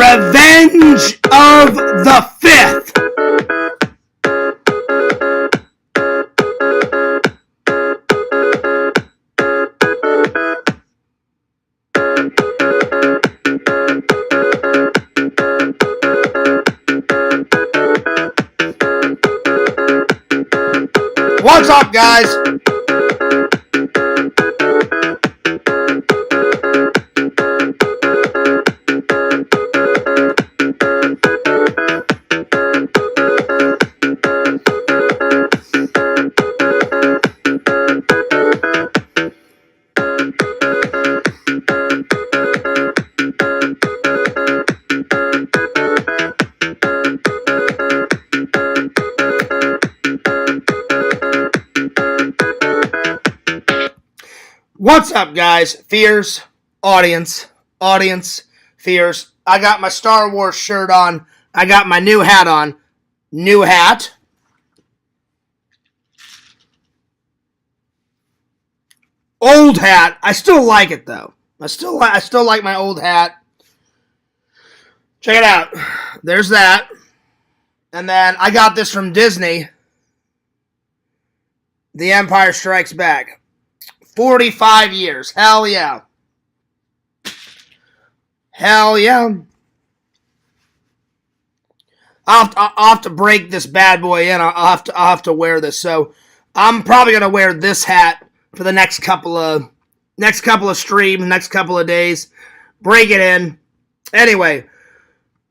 Revenge of the Fifth. What's up, guys? What's up, guys? Fears, audience, fears. I got my Star Wars shirt on. I got my new hat on. New hat. Old hat. I still like it, though. I still like my old hat. Check it out. There's that. And then I got this from Disney. The Empire Strikes Back. 45 years. Hell yeah. Hell yeah. I'll have to break this bad boy in. I'll have to wear this. So I'm probably gonna wear this hat for the next couple of streams, next couple of days. Break it in. Anyway,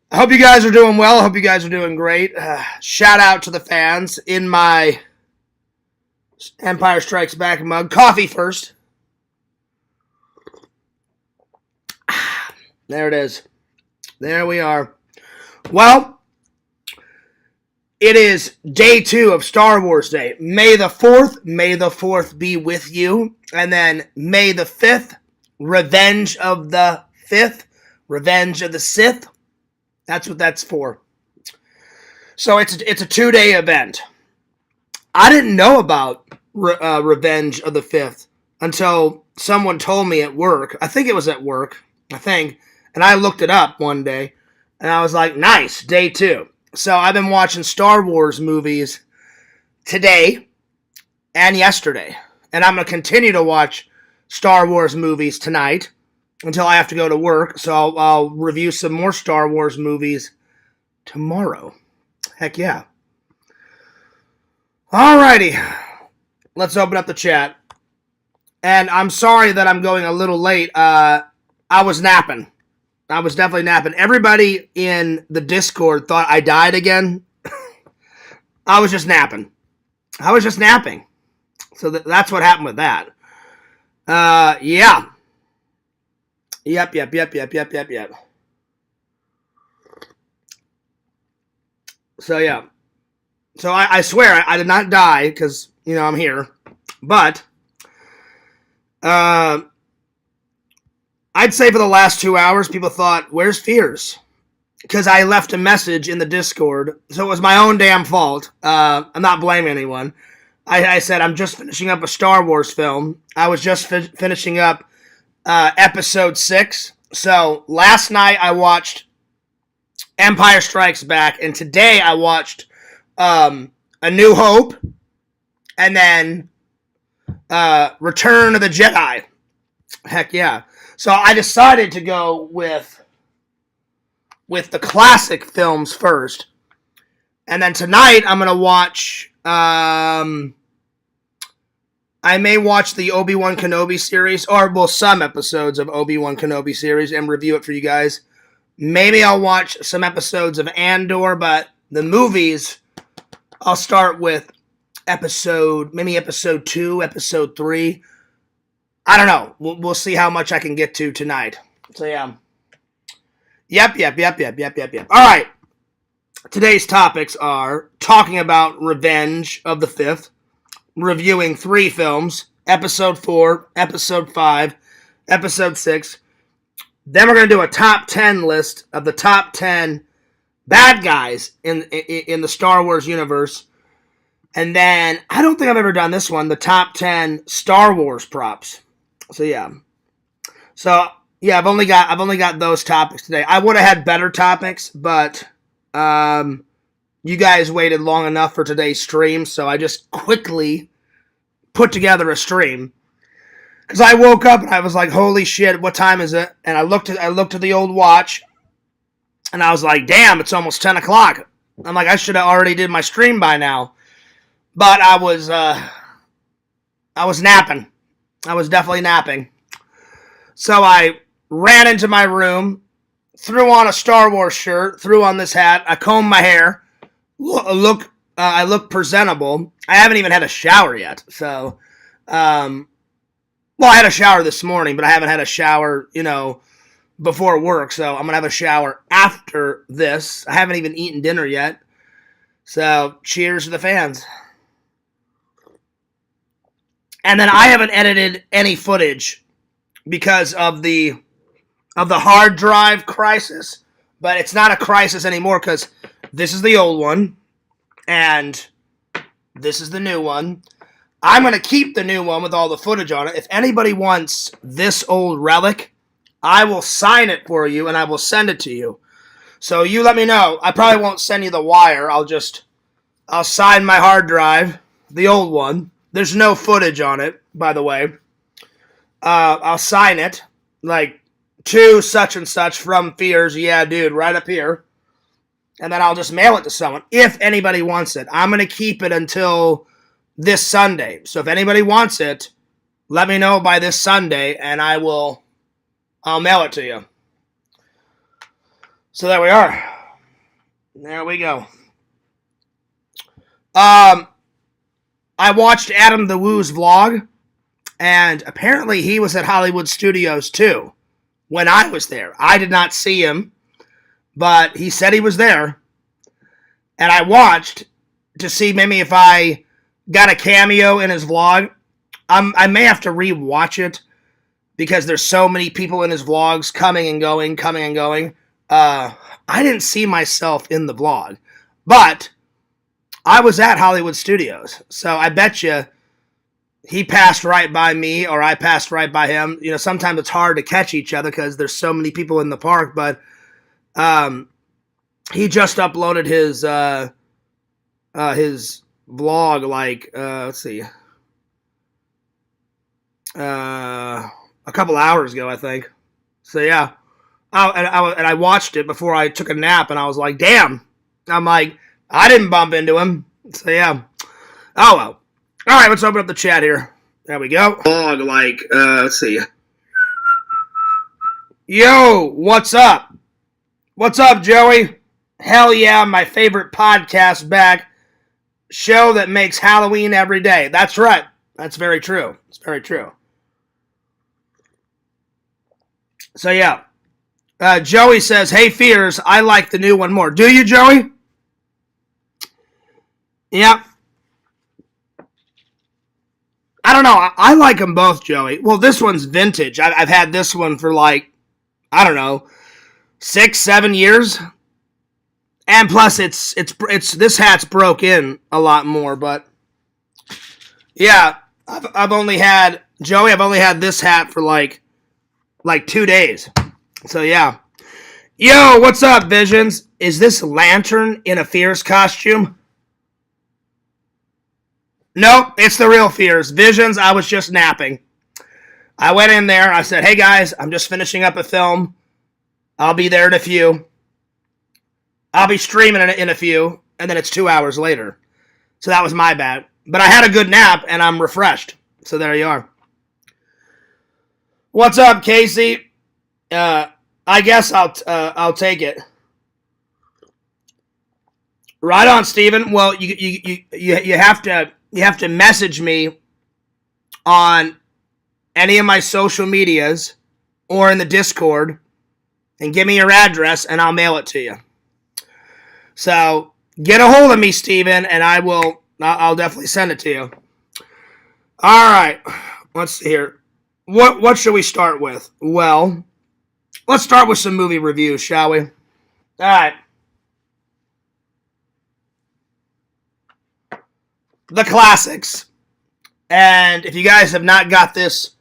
I hope you guys are doing well. I hope you guys are doing great. Shout out to the fans in my Empire Strikes Back mug. Coffee first. There it is. There we are. Well, it is day 2 of Star Wars Day. May the 4th be with you. And then May the 5th, Revenge of the Fifth, Revenge of the Sith. That's what that's for. So it's a 2-day event. I didn't know about Revenge of the Fifth until someone told me at work. I think it was at work. And I looked it up one day. And I was like, nice, day 2. So I've been watching Star Wars movies today and yesterday. And I'm going to continue to watch Star Wars movies tonight until I have to go to work. So I'll review some more Star Wars movies tomorrow. Heck yeah. Alrighty, let's open up the chat. And I'm sorry that I'm going a little late. I was napping. I was definitely napping. Everybody in the Discord thought I died again. I was just napping. So that's what happened with that. Yeah. Yep. So, yeah. So I swear I did not die because, I'm here. But I'd say for the last 2 hours, people thought, where's Fears? Because I left a message in the Discord. So it was my own damn fault. I'm not blaming anyone. I said, I'm just finishing up a Star Wars film. I was just finishing up episode 6. So last night I watched Empire Strikes Back. And today I watched A New Hope, and then Return of the Jedi. Heck yeah. So I decided to go with the classic films first. And then tonight I'm going to watch, I may watch the Obi-Wan Kenobi series, or some episodes of Obi-Wan Kenobi series and review it for you guys. Maybe I'll watch some episodes of Andor, but the movies, I'll start with episode 2, episode 3. I don't know. We'll see how much I can get to tonight. So, yeah. Yep. All right. Today's topics are talking about Revenge of the Fifth, reviewing 3 films, episode 4, episode 5, episode 6. Then we're going to do a top 10 list of the top 10 bad guys in the Star Wars universe. And then, I don't think I've ever done this one, the top 10 Star Wars props. So, yeah. So, Yeah, I've only got those topics today. I would have had better topics, but you guys waited long enough for today's stream, so I just quickly put together a stream. Because I woke up and I was like, holy shit, what time is it? And I looked at the old watch, and I was like, damn, it's almost 10 o'clock. I'm like, I should have already did my stream by now. But I was napping. I was definitely napping. So I ran into my room, threw on a Star Wars shirt, threw on this hat, I combed my hair, I look presentable. I haven't even had a shower yet, so, well, I had a shower this morning, but I haven't had a shower, before work, so I'm going to have a shower after this. I haven't even eaten dinner yet, so cheers to the fans. And then I haven't edited any footage because of the hard drive crisis, but it's not a crisis anymore because this is the old one, and this is the new one. I'm going to keep the new one with all the footage on it. If anybody wants this old relic, I will sign it for you, and I will send it to you. So you let me know. I probably won't send you the wire. I'll sign my hard drive, the old one. There's no footage on it, by the way. I'll sign it, like, to such and such from Fears. Yeah, dude, right up here. And then I'll just mail it to someone, if anybody wants it. I'm going to keep it until this Sunday. So if anybody wants it, let me know by this Sunday, and I'll mail it to you. So there we are. There we go. I watched Adam the Woo's vlog, and apparently he was at Hollywood Studios too when I was there. I did not see him, but he said he was there, and I watched to see maybe if I got a cameo in his vlog. I may have to re-watch it because there's so many people in his vlogs coming and going. I didn't see myself in the vlog, but I was at Hollywood Studios, so I bet you he passed right by me or I passed right by him. Sometimes it's hard to catch each other because there's so many people in the park, but he just uploaded his vlog, like, let's see, a couple hours ago, I think. So, yeah. I watched it before I took a nap, and I was like, damn. I'm like, I didn't bump into him. So, yeah. Oh, well. All right, let's open up the chat here. There we go. Vlog, like, let's see. Yo, what's up? What's up, Joey? Hell yeah, my favorite podcast back. Show that makes Halloween every day. That's right. That's very true. It's very true. So, yeah. Joey says, hey, Fears, I like the new one more. Do you, Joey? Yeah. I don't know. I like them both, Joey. Well, this one's vintage. I've had this one for, like, I don't know, 6-7 years. And plus, it's this hat's broke in a lot more, but yeah, I've only had this hat for like 2 days. So yeah. Yo, what's up, Visions? Is this Lantern in a Fears costume? Nope, it's the real Fears. Visions, I was just napping. I went in there, I said, hey guys, I'm just finishing up a film. I'll be there in a few. I'll be streaming in a few, and then it's 2 hours later. So that was my bad. But I had a good nap, and I'm refreshed. So there you are. What's up, Casey? I guess I'll take it. Right on, Steven. Well, you have to message me on any of my social medias or in the Discord and give me your address, and I'll mail it to you. So get a hold of me, Steven, and I'll definitely send it to you. All right, let's see here. What should we start with? Well, let's start with some movie reviews, shall we? All right. The classics. And if you guys have not got this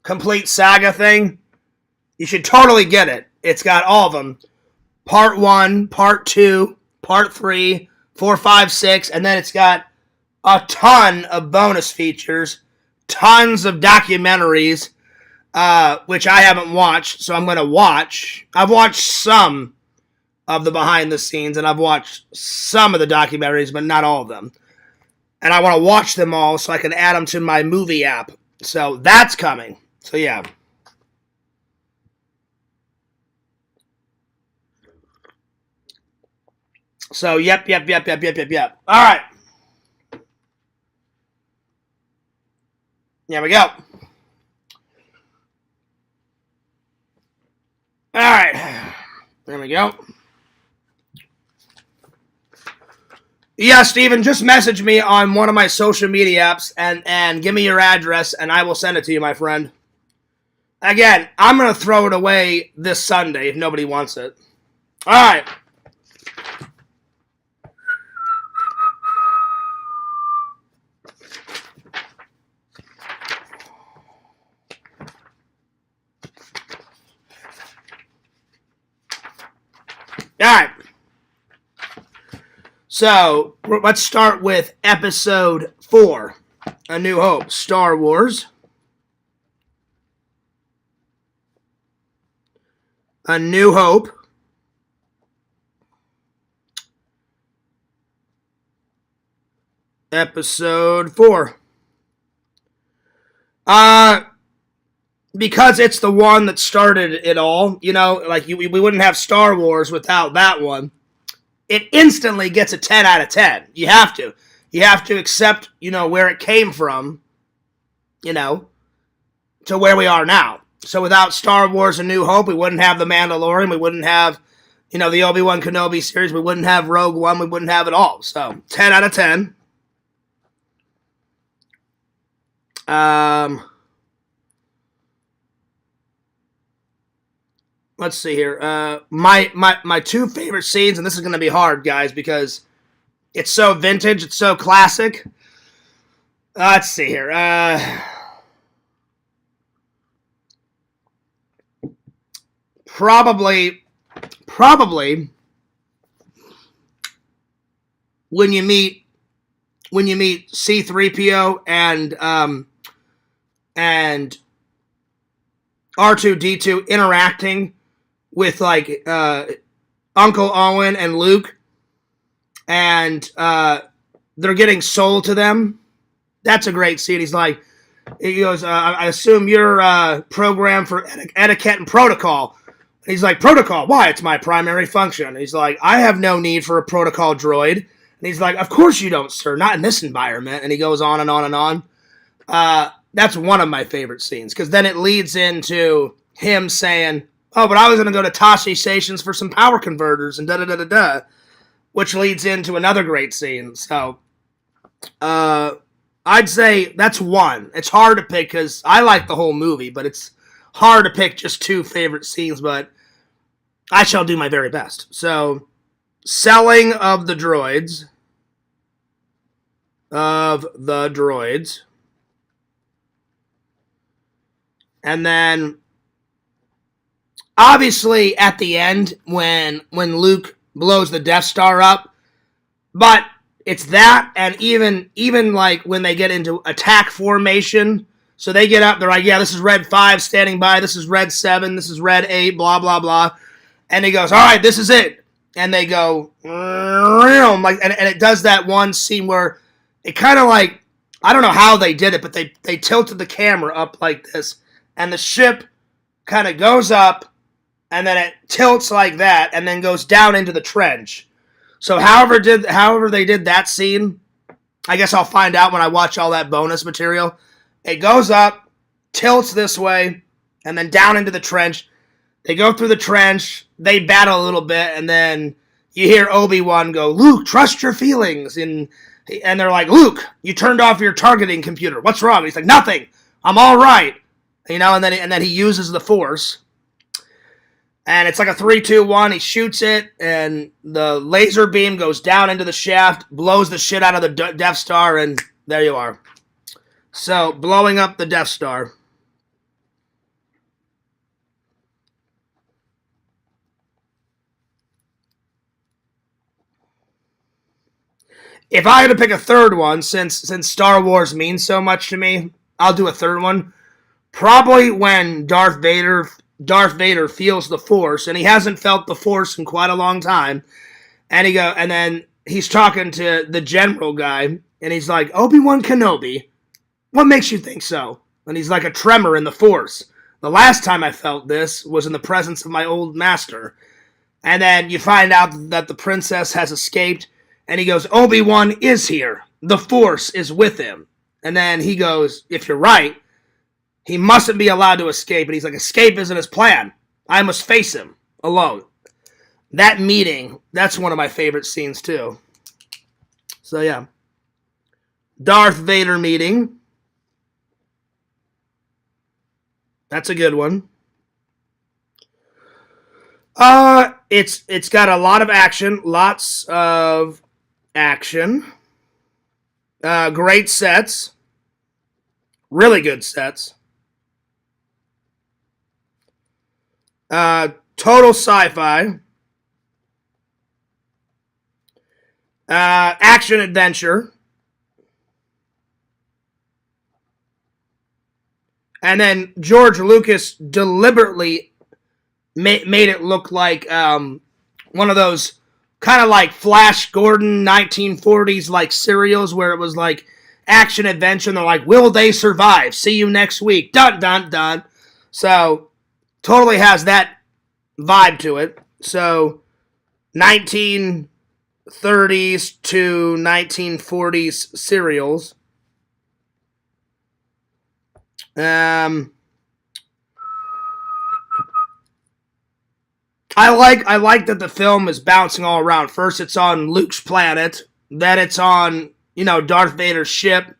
complete saga thing, You should totally get it. It's got all of them. Part 1, Part 2, Part 3, 4, 5, 6, and then it's got a ton of bonus features, tons of documentaries, which I haven't watched, so I'm going to watch. I've watched some of the behind the scenes, and I've watched some of the documentaries, but not all of them. And I want to watch them all so I can add them to my movie app. So that's coming. So yeah. So yep. All right. There we go. All right. There we go. Yeah, Steven, just message me on one of my social media apps and give me your address, and I will send it to you, my friend. Again, I'm going to throw it away this Sunday if nobody wants it. All right. All right. So, let's start with Episode 4, A New Hope, Star Wars. A New Hope. Episode 4. Because it's the one that started it all, you know, like we wouldn't have Star Wars without that one. It instantly gets a 10 out of 10. You have to. You have to accept, you know, where it came from, you know, to where we are now. So without Star Wars A New Hope, we wouldn't have The Mandalorian. We wouldn't have, you know, the Obi-Wan Kenobi series. We wouldn't have Rogue One. We wouldn't have it all. So 10 out of 10. Let's see here. My two favorite scenes, and this is going to be hard, guys, because it's so vintage, it's so classic. Let's see here. Probably when you meet C-3PO and R2-D2 interacting with like Uncle Owen and Luke, and they're getting sold to them. That's a great scene. He goes, I assume you're programmed for etiquette and protocol. And he's like, protocol? Why? It's my primary function. And he's like, I have no need for a protocol droid. And he's like, of course you don't, sir. Not in this environment. And he goes on and on and on. That's one of my favorite scenes, because then it leads into him saying, oh, but I was going to go to Tashi Stations for some power converters and da-da-da-da-da, which leads into another great scene. So, I'd say that's one. It's hard to pick because I like the whole movie, but it's hard to pick just two favorite scenes, but I shall do my very best. So, selling of the droids. And then, obviously, at the end, when Luke blows the Death Star up, but it's that, and even like when they get into attack formation, so they get up, they're like, yeah, this is Red 5 standing by, this is Red 7, this is Red 8, blah, blah, blah, and he goes, all right, this is it, and they go, like, and it does that one scene where it kind of like, I don't know how they did it, but they tilted the camera up like this, and the ship kind of goes up, and then it tilts like that, and then goes down into the trench. So however they did that scene, I guess I'll find out when I watch all that bonus material. It goes up, tilts this way, and then down into the trench. They go through the trench, they battle a little bit, and then you hear Obi-Wan go, Luke, trust your feelings. And they're like, Luke, you turned off your targeting computer. What's wrong? And he's like, nothing. I'm all right. You know, and then he uses the Force. And it's like a 3-2-1. He shoots it, and the laser beam goes down into the shaft, blows the shit out of the Death Star, and there you are. So, blowing up the Death Star. If I had to pick a third one, since Star Wars means so much to me, I'll do a third one. Probably when Darth Vader feels the Force, and he hasn't felt the Force in quite a long time. And then he's talking to the general guy, and he's like, Obi-Wan Kenobi, what makes you think so? And he's like, a tremor in the Force. The last time I felt this was in the presence of my old master. And then you find out that the princess has escaped, and he goes, Obi-Wan is here. The Force is with him. And then he goes, if you're right, he mustn't be allowed to escape. And he's like, escape isn't his plan. I must face him alone. That meeting, that's one of my favorite scenes too. So yeah. Darth Vader meeting. That's a good one. It's got a lot of action, lots of action. Great sets. Really good sets. Total sci-fi. Action adventure. And then George Lucas deliberately made it look like one of those kind of like Flash Gordon 1940s like serials where it was like action adventure. And they're like, will they survive? See you next week. Dun, dun, dun. So totally has that vibe to it. So 1930s to 1940s serials. I like that the film is bouncing all around. First, it's on Luke's planet. Then it's on Darth Vader's ship.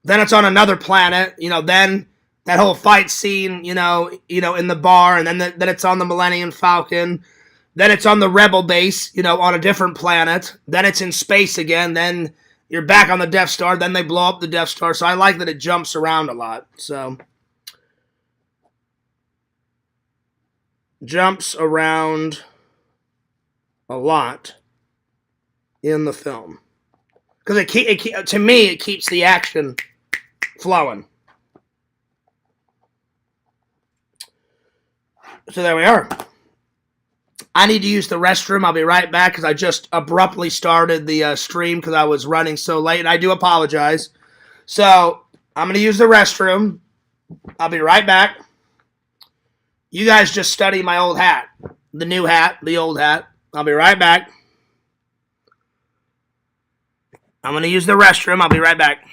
Then it's on another planet. Then that whole fight scene. In the bar, and then it's on the Millennium Falcon. Then it's on the Rebel base. On a different planet. Then it's in space again. Then you're back on the Death Star. Then they blow up the Death Star. So I like that it jumps around a lot. So. Jumps around a lot in the film because to me it keeps the action flowing. So there we are. I need to use the restroom. I'll be right back because I just abruptly started the stream because I was running so late, and I do apologize. So I'm going to use the restroom. I'll be right back. You guys just study my old hat. The new hat, the old hat. I'll be right back. I'm going to use the restroom. I'll be right back.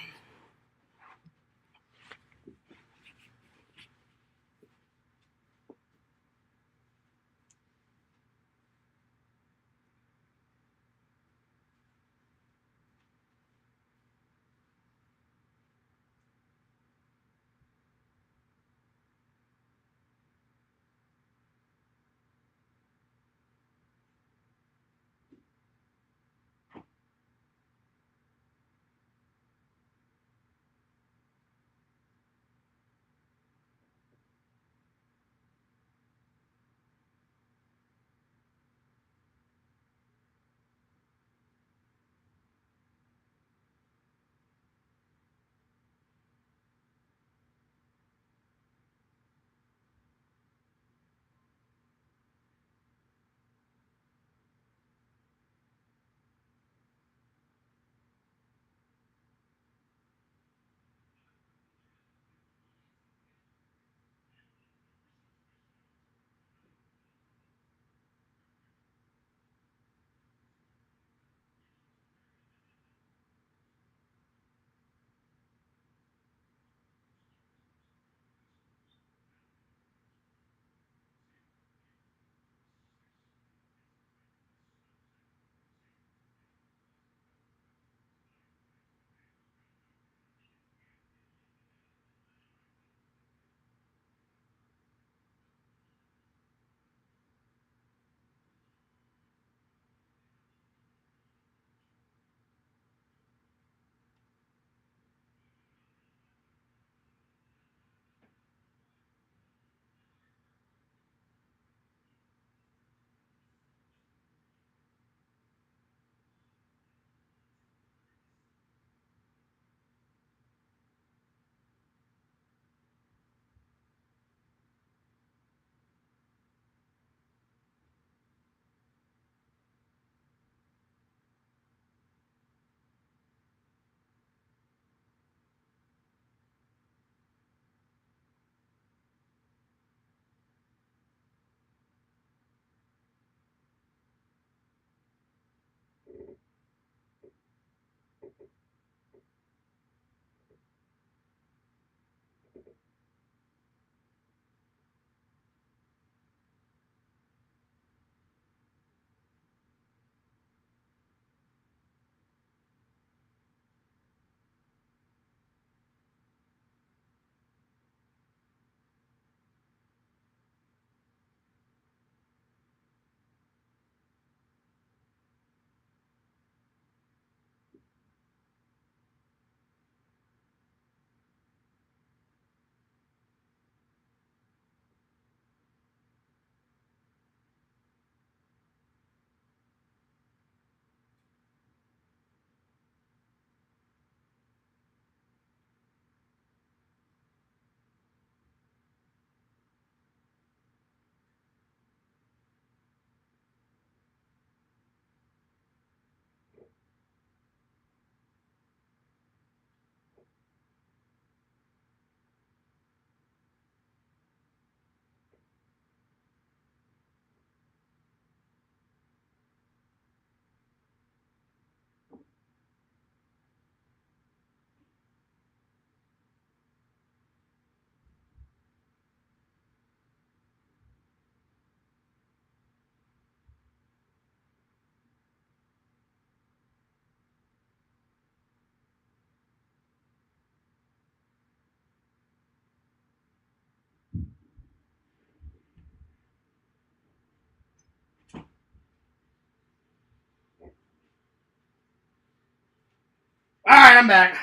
I'm back.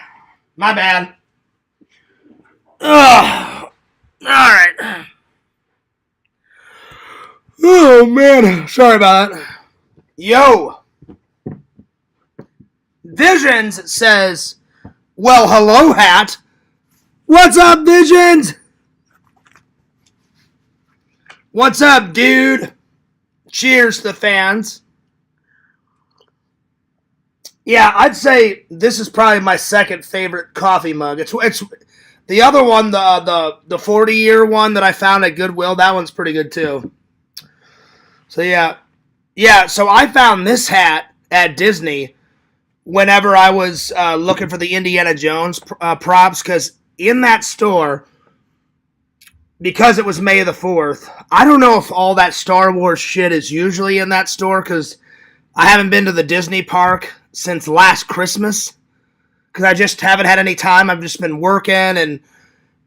My bad. Ugh. Alright. Oh, man. Sorry about that. Yo. Visions says, well, hello, Hat. What's up, Visions? What's up, dude? Cheers to the fans. Yeah, I'd say this is probably my second favorite coffee mug. It's the other one, the 40-year one that I found at Goodwill. That one's pretty good too. So yeah. So I found this hat at Disney whenever I was looking for the Indiana Jones props, because in that store, because it was May the 4th, I don't know if all that Star Wars shit is usually in that store, because I haven't been to the Disney park since last Christmas, because I just haven't had any time. I've just been working and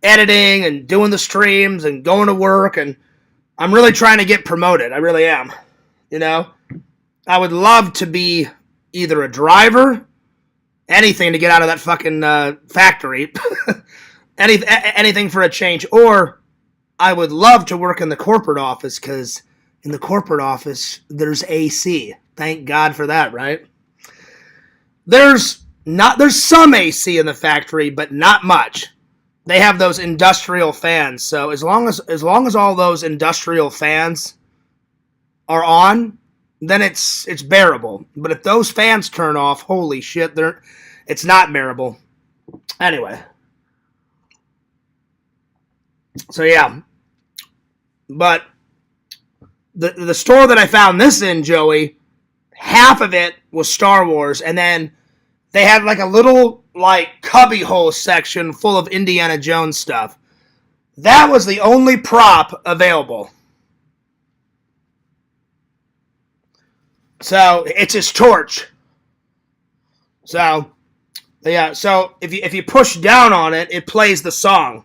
editing and doing the streams and going to work, and I'm really trying to get promoted. I really am. You know? I would love to be either a driver, anything to get out of that fucking factory, anything for a change, or I would love to work in the corporate office, because in the corporate office, there's AC. Thank God for that, right? There's some AC in the factory, but not much. They have those industrial fans, so as long as all those industrial fans are on, then it's bearable. But if those fans turn off, holy shit, it's not bearable. Anyway. So yeah. But the store that I found this in, Joey, half of it was Star Wars, and then they had like a little cubbyhole section full of Indiana Jones stuff. That was the only prop available. So it's his torch. So yeah, so if you push down on it, it plays the song.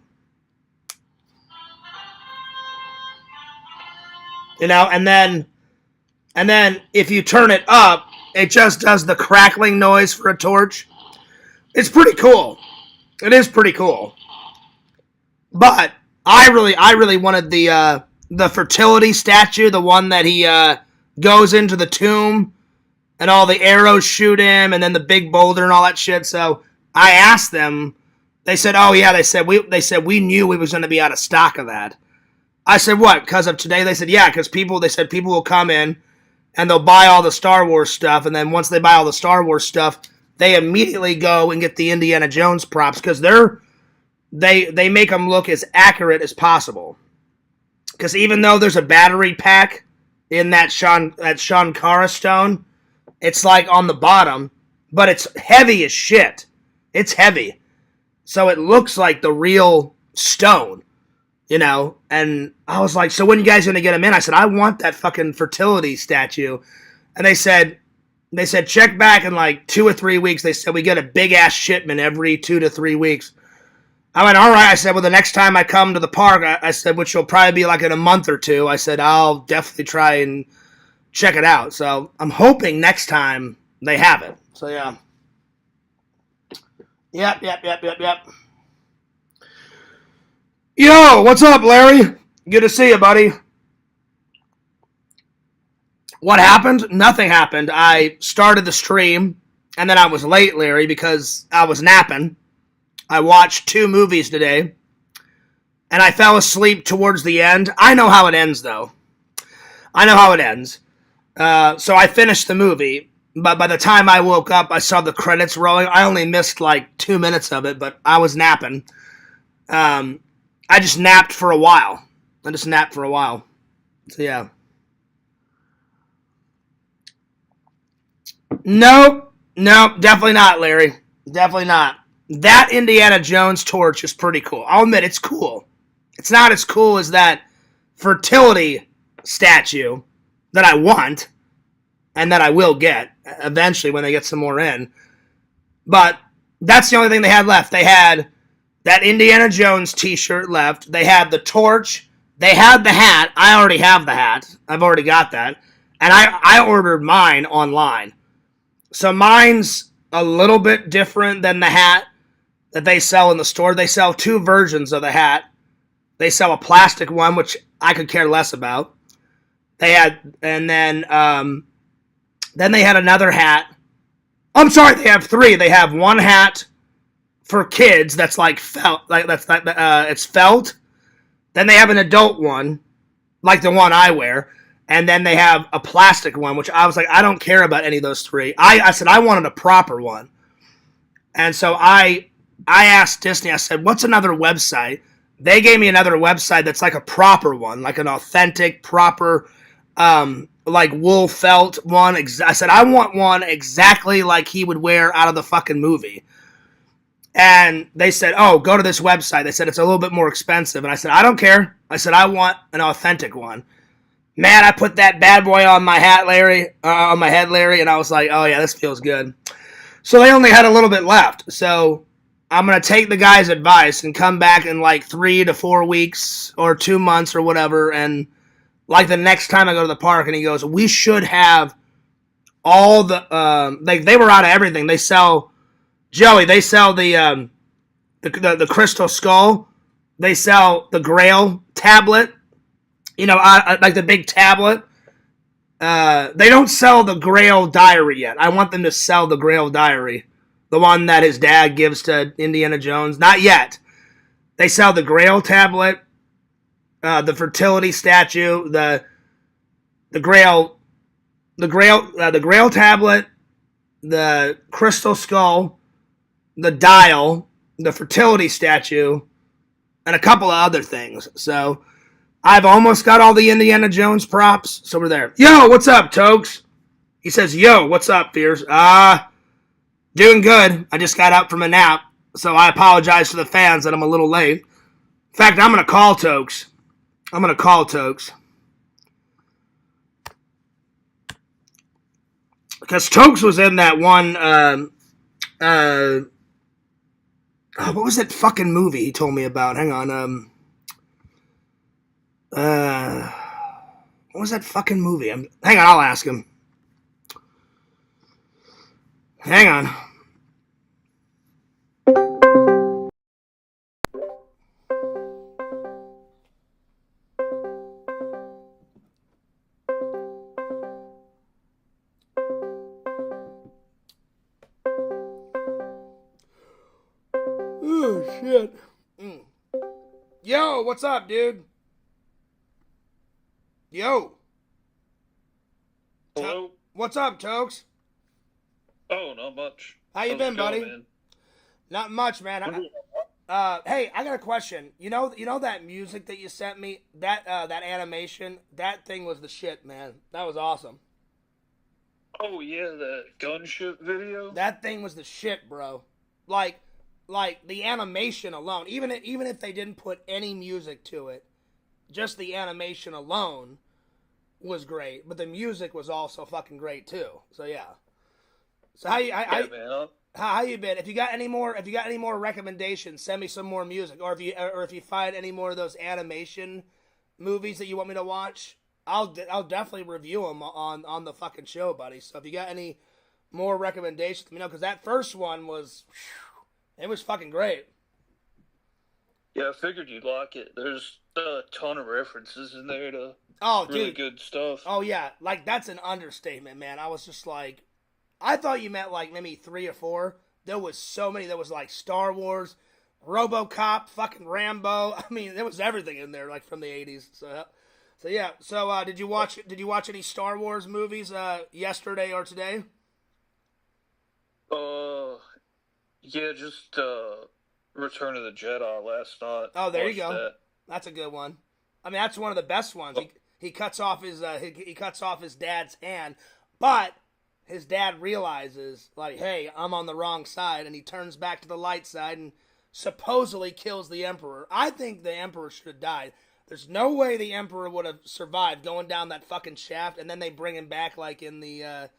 You know, and then if you turn it up, it just does the crackling noise for a torch. It's pretty cool. It is pretty cool. But I really wanted the fertility statue, the one that he goes into the tomb and all the arrows shoot him, and then the big boulder and all that shit. So I asked them. They said, "Oh yeah." They said we knew we was going to be out of stock of that. I said, "What? Because of today?" They said, "Yeah, because people will come in and they'll buy all the Star Wars stuff, and then once they buy all the Star Wars stuff, they immediately go and get the Indiana Jones props, because they make them look as accurate as possible. Because even though there's a battery pack in that Shankara stone, it's like on the bottom, but it's heavy as shit. It's heavy, so it looks like the real stone. You know, and I was like, so when you guys gonna get them in? I said, I want that fucking fertility statue. And they said, check back in like 2 or 3 weeks. They said, we get a big ass shipment every 2 to 3 weeks. I went, all right. I said, well, the next time I come to the park, I said, which will probably be like in a month or two, I said, I'll definitely try and check it out. So I'm hoping next time they have it. So yeah. Yep. Yo, what's up, Larry? Good to see you, buddy. What happened? Nothing happened. I started the stream, and then I was late, Larry, because I was napping. I watched 2 movies today, and I fell asleep towards the end. I know how it ends, though. I know how it ends. So I finished the movie, but by the time I woke up, I saw the credits rolling. I only missed like 2 minutes of it, but I was napping. I just napped for a while. So, yeah. Nope, definitely not, Larry. Definitely not. That Indiana Jones torch is pretty cool. I'll admit, it's cool. It's not as cool as that fertility statue that I want and that I will get eventually when they get some more in. But that's the only thing they had left. They had that Indiana Jones t-shirt left. They had the torch. They had the hat. I already have the hat. I've already got that. And I ordered mine online. So mine's a little bit different than the hat that they sell in the store. They sell two versions of the hat. They sell a plastic one, which I could care less about. They had, and then they had another hat. I'm sorry, they have three. They have one hat for kids that's like felt, like it's felt. Then they have an adult one, like the one I wear, and then they have a plastic one, which I was like, I don't care about any of those three. I said I wanted a proper one, and so I asked Disney. I said, what's another website? They gave me another website that's like a proper one, like an authentic, proper, like wool felt one. I said, I want one exactly like he would wear out of the fucking movie. And they said, oh, go to this website. They said, it's a little bit more expensive. And I said, I don't care. I said, I want an authentic one. Man, I put that bad boy on my hat, Larry, on my head, Larry, and I was like, oh, yeah, this feels good. So they only had a little bit left. So I'm going to take the guy's advice and come back in like 3 to 4 weeks or 2 months or whatever. And like the next time I go to the park, and he goes, we should have all the, they were out of everything. They sell, Joey, they sell the crystal skull. They sell the Grail tablet. You know, like the big tablet. They don't sell the Grail diary yet. I want them to sell the Grail diary. The one that his dad gives to Indiana Jones. Not yet. They sell the Grail tablet, the fertility statue, the Grail tablet, the crystal skull, the dial, the fertility statue, and a couple of other things. So I've almost got all the Indiana Jones props. So we're there. Yo, what's up, Tokes? He says, yo, what's up, Fears? Doing good. I just got up from a nap, so I apologize to the fans that I'm a little late. In fact, I'm going to call Tokes. Because Tokes was in that one, what was that fucking movie he told me about? Hang on, what was that fucking movie? Hang on, I'll ask him. Hang on. Oh, shit. Yo, what's up, dude? Yo. Hello? What's up, Tokes? Oh, not much. How you been, buddy? Man? Not much, man. Hey, I got a question. You know that music that you sent me? That animation? That thing was the shit, man. That was awesome. Oh, yeah, that gunship video? That thing was the shit, bro. Like the animation alone, even if they didn't put any music to it, just the animation alone was great. But the music was also fucking great too. So yeah. So how you been? If you got any more recommendations, send me some more music. Or if you find any more of those animation movies that you want me to watch, I'll definitely review them on the fucking show, buddy. So if you got any more recommendations, because that first one was. It was fucking great. Yeah, I figured you'd like it. There's a ton of references in there to really good stuff. Oh, yeah. Like, that's an understatement, man. I was just like... I thought you meant, like, maybe 3 or 4. There was so many. There was, like, Star Wars, RoboCop, fucking Rambo. I mean, there was everything in there, like, from the 80s. So yeah. So, did you watch any Star Wars movies yesterday or today? Yeah, just Return of the Jedi last night. Oh, there you go. That's a good one. I mean, that's one of the best ones. He cuts off his dad's hand, but his dad realizes, like, hey, I'm on the wrong side, and he turns back to the light side and supposedly kills the Emperor. I think the Emperor should have died. There's no way the Emperor would have survived going down that fucking shaft, and then they bring him back, like, in the,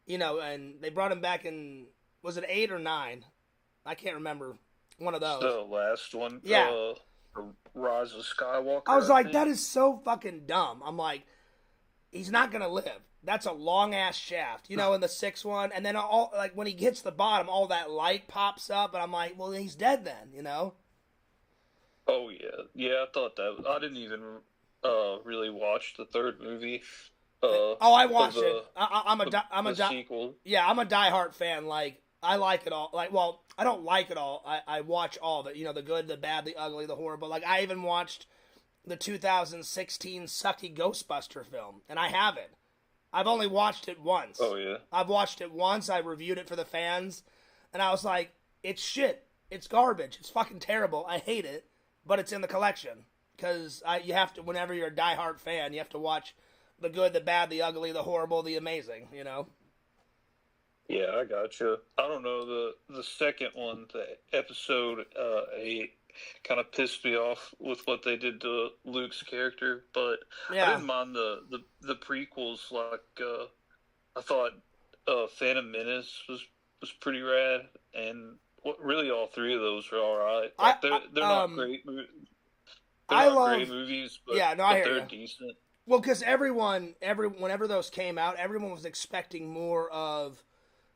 and they brought him back in, was it 8 or 9? I can't remember. One of those. The last one. Yeah. Rise of Skywalker. I was like, that is so fucking dumb. I'm like, he's not gonna live. That's a long ass shaft, you know, in the sixth one, and then all like when he hits the bottom, all that light pops up, and I'm like, well, he's dead then, you know. Oh yeah. I thought that. I didn't even really watch the third movie. I watched it. I'm a sequel. Yeah, I'm a diehard fan. Like I like it all. Like, well, I don't like it all. I watch all of it. You know, the good, the bad, the ugly, the horrible. Like I even watched the 2016 sucky Ghostbuster film, and I haven't. I've only watched it once. Oh yeah. I've watched it once. I reviewed it for the fans, and I was like, it's shit. It's garbage. It's fucking terrible. I hate it, but it's in the collection because you have to. Whenever you're a diehard fan, you have to watch the good, the bad, the ugly, the horrible, the amazing. You know. Yeah, I gotcha. I don't know the second one, the episode 8, kind of pissed me off with what they did to Luke's character, but Yeah. I didn't mind the prequels. Like I thought Phantom Menace was pretty rad, and really all three of those were all right. Like, they're not great. They're not great movies, but, yeah, no, I hear they're you. decent. Well, because whenever those came out, everyone was expecting more of.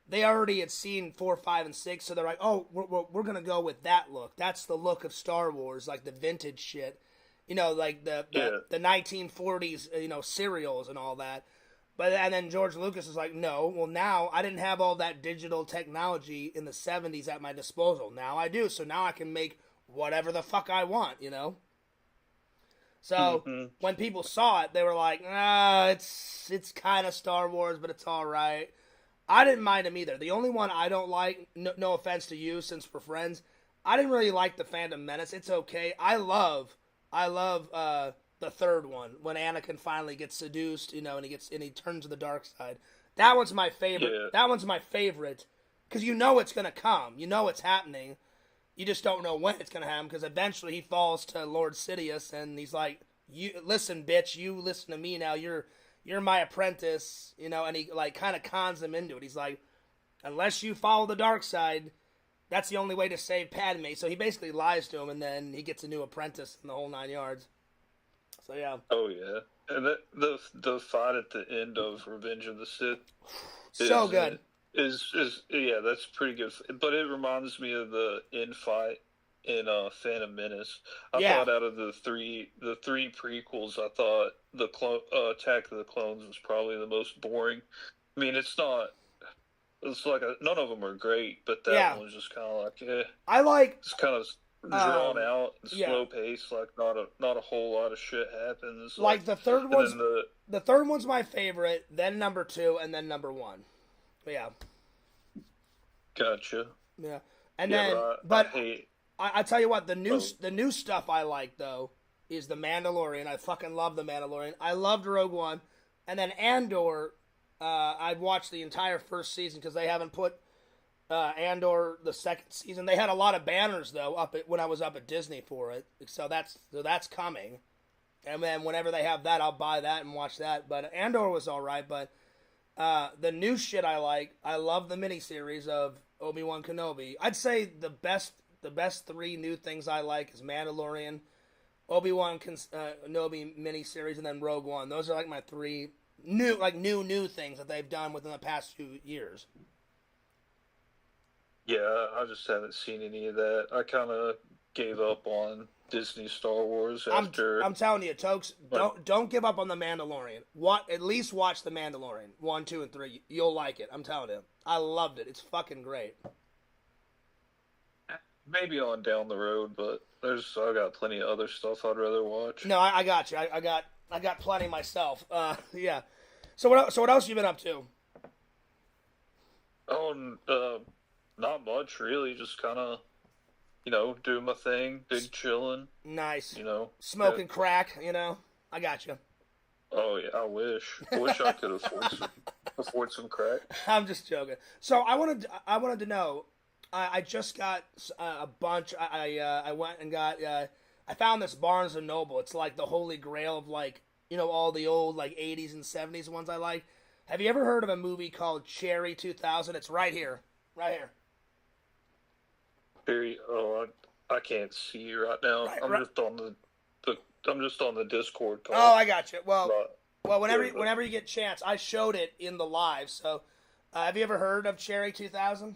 They already had seen 4, 5, and 6, so they're like, "Oh, we're gonna go with that look. That's the look of Star Wars, like the vintage shit, you know, like the 1940s, you know, serials and all that." And then George Lucas is like, "No, well now I didn't have all that digital technology in the 70s at my disposal. Now I do, so now I can make whatever the fuck I want, you know." So when people saw it, they were like, it's kind of Star Wars, but it's all right. I didn't mind him either. The only one I don't like, no offense to you since we're friends, I didn't really like the Phantom Menace. It's okay. I love the third one when Anakin finally gets seduced, you know, and he turns to the dark side. That one's my favorite. Yeah. That one's my favorite because you know it's gonna come. You know it's happening. You just don't know when it's gonna happen because eventually he falls to Lord Sidious and he's like, "You listen, bitch. You listen to me now. You're my apprentice," you know, and he like kind of cons him into it. He's like, "Unless you follow the dark side, that's the only way to save Padme." So he basically lies to him, and then he gets a new apprentice in the whole 9 yards. So yeah. Oh yeah, and the fight at the end of Revenge of the Sith, so good. Is that's pretty good. But it reminds me of the end fight in Phantom Menace. I thought out of the three prequels, I thought the Attack of the Clones was probably the most boring. I mean, it's not. It's like none of them are great, but that one was just kind of like, I like. It's kind of drawn out and slow paced. Like not a whole lot of shit happens. Like the third one's the third one's my favorite. Then number 2, and then number 1. But yeah. Gotcha. Yeah, and then I tell you what, the new stuff I like though is the Mandalorian. I fucking love the Mandalorian. I loved Rogue One, and then Andor. I've watched the entire first season because they haven't put Andor the second season. They had a lot of banners though when I was up at Disney for it, so that's coming. And then whenever they have that, I'll buy that and watch that. But Andor was all right. But the new shit I like. I love the miniseries of Obi-Wan Kenobi. I'd say the best 3 new things I like is Mandalorian, Obi-Wan Kenobi miniseries, and then Rogue One. Those are like my 3 new things that they've done within the past few years. Yeah, I just haven't seen any of that. I kind of gave up on Disney Star Wars after. I'm telling you, Tokes, don't give up on the Mandalorian. At least watch the Mandalorian 1, 2, and 3. You'll like it. I'm telling you, I loved it. It's fucking great. Maybe on down the road, but I got plenty of other stuff I'd rather watch. No, I got you. I got plenty myself. Yeah. So what else you been up to? Oh, not much really. Just kind of, doing my thing, big chilling. Nice. Smoking crack. I got you. Oh yeah, I wish I could afford some crack. I'm just joking. So I wanted to know. I just got a bunch. I went and got. I found this Barnes and Noble. It's like the holy grail of all the old 80s and 70s ones I like. Have you ever heard of a movie called Cherry 2000? It's right here. Cherry. Oh, I can't see you right now. I'm just on the Discord call. Oh, I got you. Well, Well, whenever you get a chance, I showed it in the live. So, have you ever heard of Cherry 2000?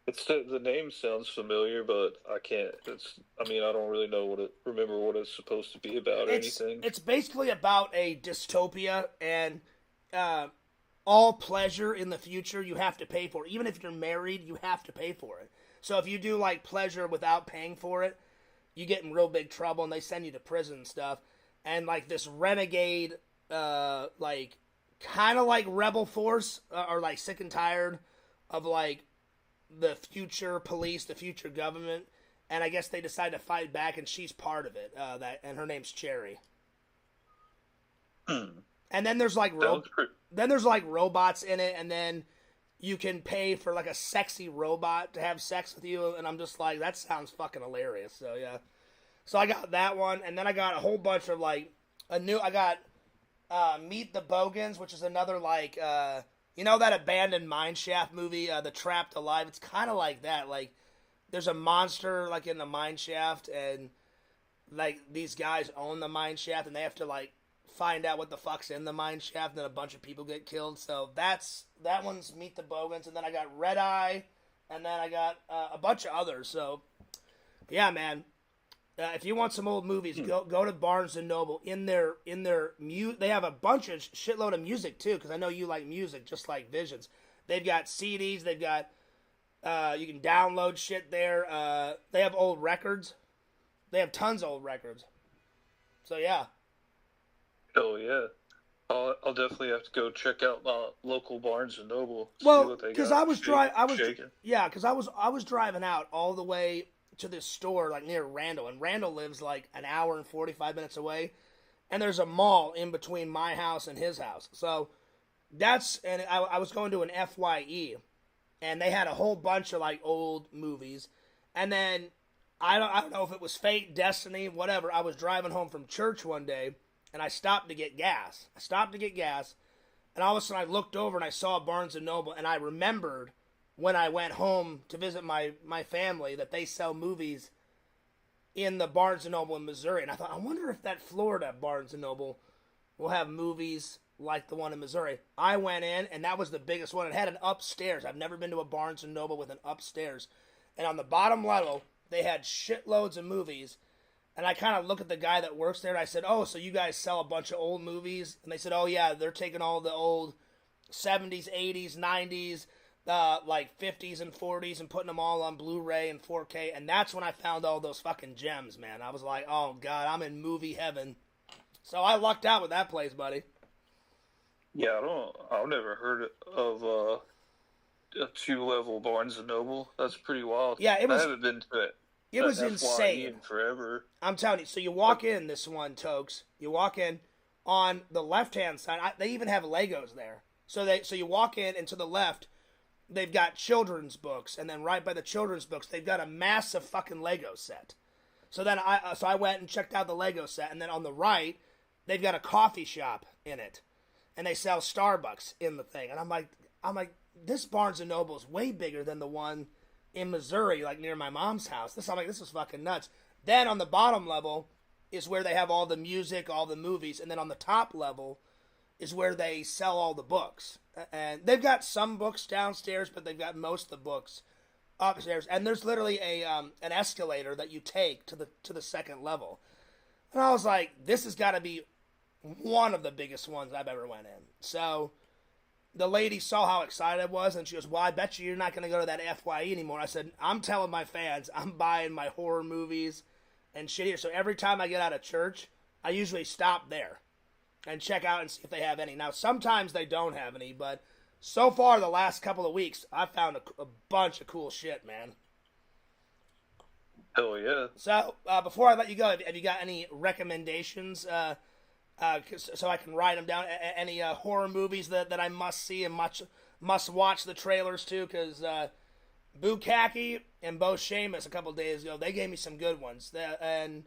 It's the name sounds familiar, but I can't. I mean, I don't really know remember what it's supposed to be about or anything. It's basically about a dystopia, and all pleasure in the future you have to pay for. Even if you're married, you have to pay for it. So if you do like pleasure without paying for it, you get in real big trouble, and they send you to prison and stuff. And like this renegade, like kind of like rebel force, are like sick and tired of like the future police, the future government, and I guess they decide to fight back, and she's part of it. And her name's Cherry. And then there's like robots in it, and then you can pay for like a sexy robot to have sex with you, and I'm just like, that sounds fucking hilarious. So yeah, so I got that one, and then I got a whole bunch of like I got Meet the Bogans, which is another like you know that abandoned mineshaft movie, The Trapped Alive? It's kind of like that. Like, there's a monster, like, in the mineshaft, and, like, these guys own the mineshaft, and they have to, like, find out what the fuck's in the mineshaft, and then a bunch of people get killed. So that one's Meet the Bogans, and then I got Red Eye, and then I got a bunch of others. So, yeah, man. If you want some old movies, go to Barnes and Noble. They have a bunch of shitload of music too, because I know you like music just like Visions. They've got CDs. They've got you can download shit there. They have old records. They have tons of old records. So yeah. Oh yeah. I'll definitely have to go check out my local Barnes and Noble. Well, because I was driving out all the way to this store like near Randall, and Randall lives like an hour and 45 minutes away, and there's a mall in between my house and his house. So I was going to an FYE, and they had a whole bunch of like old movies, and then I don't know if it was fate, destiny, whatever. I was driving home from church one day, and I stopped to get gas. And all of a sudden I looked over and I saw Barnes and Noble, and I remembered when I went home to visit my family that they sell movies in the Barnes & Noble in Missouri. And I thought, I wonder if that Florida Barnes & Noble will have movies like the one in Missouri. I went in, and that was the biggest one. It had an upstairs. I've never been to a Barnes & Noble with an upstairs. And on the bottom level, they had shitloads of movies. And I kind of look at the guy that works there, and I said, oh, so you guys sell a bunch of old movies? And they said, oh, yeah, they're taking all the old 70s, 80s, 90s, like 50s and 40s and putting them all on Blu-ray and 4K, and that's when I found all those fucking gems, man. I was like, oh god, I'm in movie heaven. So I lucked out with that place, buddy. Yeah, I've never heard of a 2-level Barnes and Noble. That's pretty wild. Yeah, I haven't been to it. It was insane. In forever. I'm telling you. So you walk in this one, Tokes. You walk in on the left-hand side. They even have Legos there. So you walk in, and to the left, they've got children's books, and then right by the children's books, they've got a massive fucking Lego set. So then I went and checked out the Lego set, and then on the right, they've got a coffee shop in it, and they sell Starbucks in the thing. And I'm like, this Barnes and Noble is way bigger than the one in Missouri, like near my mom's house. This is fucking nuts. Then on the bottom level is where they have all the music, all the movies, and then on the top level is where they sell all the books. And they've got some books downstairs, but they've got most of the books upstairs. And there's literally an escalator that you take to the second level. And I was like, this has got to be one of the biggest ones I've ever went in. So the lady saw how excited I was, and she goes, well, I bet you're not going to go to that FYE anymore. I said, I'm telling my fans, I'm buying my horror movies and shit here. So every time I get out of church, I usually stop there and check out and see if they have any. Now, sometimes they don't have any, but so far the last couple of weeks, I've found a bunch of cool shit, man. Hell yeah. So, before I let you go, have you got any recommendations so I can write them down? Any horror movies that I must see and must watch the trailers to? Because Bukkake and Bo Shamus a couple days ago, they gave me some good ones. And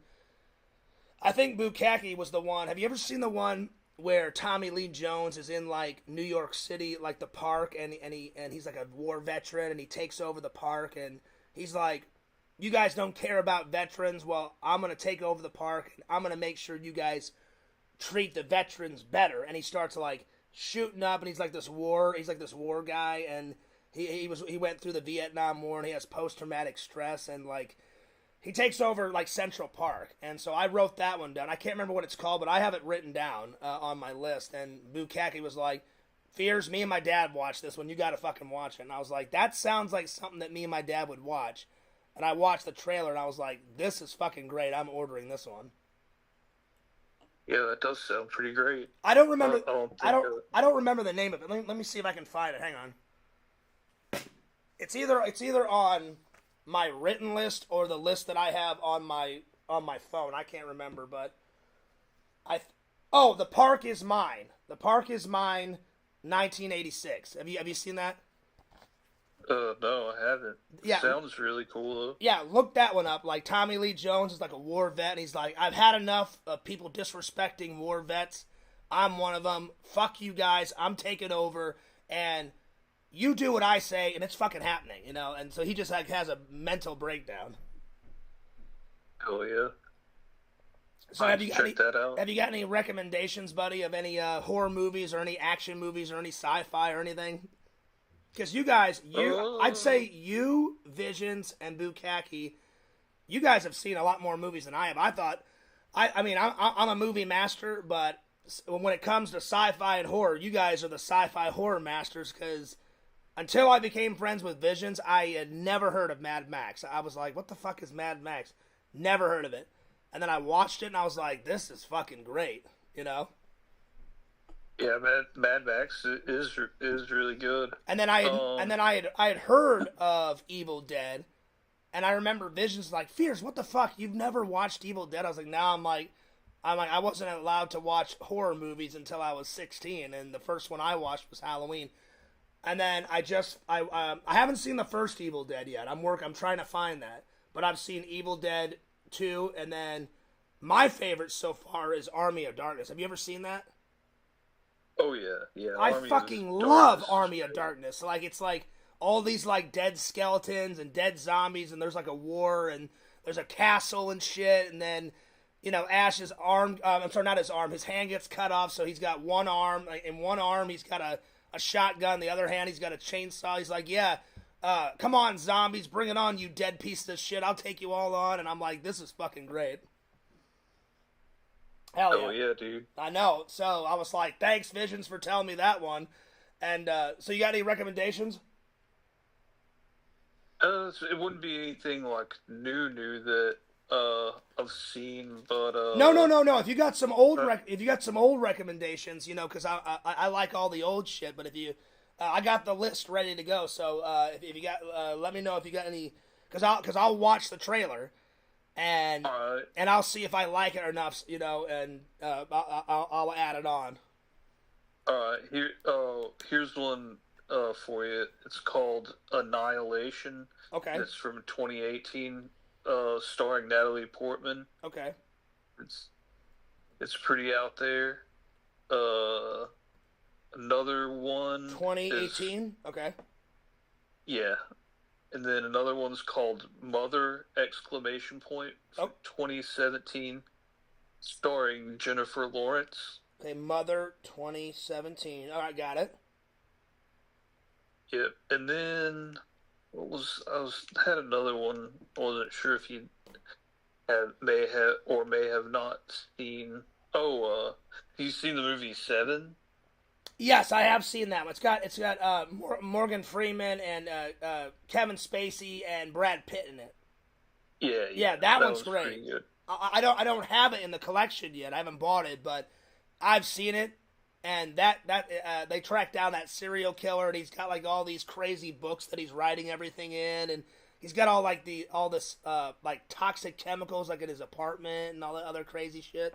I think Bukkake was the one. Have you ever seen the one where Tommy Lee Jones is in like New York City, like the park, and he's like a war veteran, and he takes over the park, and he's like, you guys don't care about veterans, well, I'm gonna take over the park, and I'm gonna make sure you guys treat the veterans better, and he starts like shooting up, and he's like this war guy, and he went through the Vietnam War, and he has post-traumatic stress, and like he takes over like Central Park. And so I wrote that one down. I can't remember what it's called, but I have it written down on my list. And Bukaki was like, Fears, me and my dad watched this one, you gotta fucking watch it. And I was like, that sounds like something that me and my dad would watch. And I watched the trailer, and I was like, this is fucking great, I'm ordering this one. Yeah, that does sound pretty great. I don't remember. I don't remember the name of it. Let me see if I can find it. Hang on. It's either on my written list or the list that I have on my phone. I can't remember, but The Park Is Mine. The Park Is Mine, 1986. Have you seen that? No, I haven't. Yeah. Sounds really cool, though. Yeah, look that one up. Like, Tommy Lee Jones is like a war vet, and he's like, I've had enough of people disrespecting war vets. I'm one of them. Fuck you guys. I'm taking over, and you do what I say, and it's fucking happening, you know? And so he just like has a mental breakdown. Oh, yeah. So have you got any recommendations, buddy, of any horror movies or any action movies or any sci-fi or anything? Because you guys, I'd say you, Visions, and Bukaki, you guys have seen a lot more movies than I have. I'm a movie master, but when it comes to sci-fi and horror, you guys are the sci-fi horror masters, because until I became friends with Visions, I had never heard of Mad Max. I was like, what the fuck is Mad Max? Never heard of it. And then I watched it, and I was like, this is fucking great, you know? Yeah, Mad Max is really good. And then I had heard of Evil Dead, and I remember Visions like, Fears, what the fuck? You've never watched Evil Dead? I was like, no. I'm like, I wasn't allowed to watch horror movies until I was 16, and the first one I watched was Halloween. And then I haven't seen the first Evil Dead yet. I'm trying to find that, but I've seen Evil Dead 2, and then my favorite so far is Army of Darkness. Have you ever seen that? Oh, yeah. I fucking love Army of Darkness. Like, it's like all these like dead skeletons and dead zombies, and there's like a war, and there's a castle and shit, and then, you know, Ash's arm, not his arm, his hand gets cut off, so he's got one arm. In one arm, he's got a shotgun, the other hand, he's got a chainsaw. He's like, yeah, come on, zombies, bring it on, you dead pieces of shit. I'll take you all on. And I'm like, this is fucking great. Hell yeah. Oh, yeah, dude. I know. So I was like, thanks, Visions, for telling me that one. And so you got any recommendations? It wouldn't be anything like new that I've seen, but No. If you got some old recommendations, you know, because I like all the old shit. But if you, I got the list ready to go. So if you got, let me know if you got any, because I'll watch the trailer. And right. And I'll see if I like it enough, you know, and I'll add it on. All right, here's one for you. It's called Annihilation. Okay. It's from 2018, starring Natalie Portman. Okay. It's pretty out there. Another one. 2018. Okay. Yeah. And then another one's called Mother! 2017, starring Jennifer Lawrence. Okay, Mother 2017. All right, got it. Yep. And then had another one. I wasn't sure if you may have not seen. Oh, have you seen the movie Seven? Yes, I have seen that one. It's got Morgan Freeman and Kevin Spacey and Brad Pitt in it. Yeah, that one's great. Good. I don't have it in the collection yet. I haven't bought it, but I've seen it. And that they track down that serial killer, and he's got like all these crazy books that he's writing everything in, and he's got all this like toxic chemicals like in his apartment and all that other crazy shit.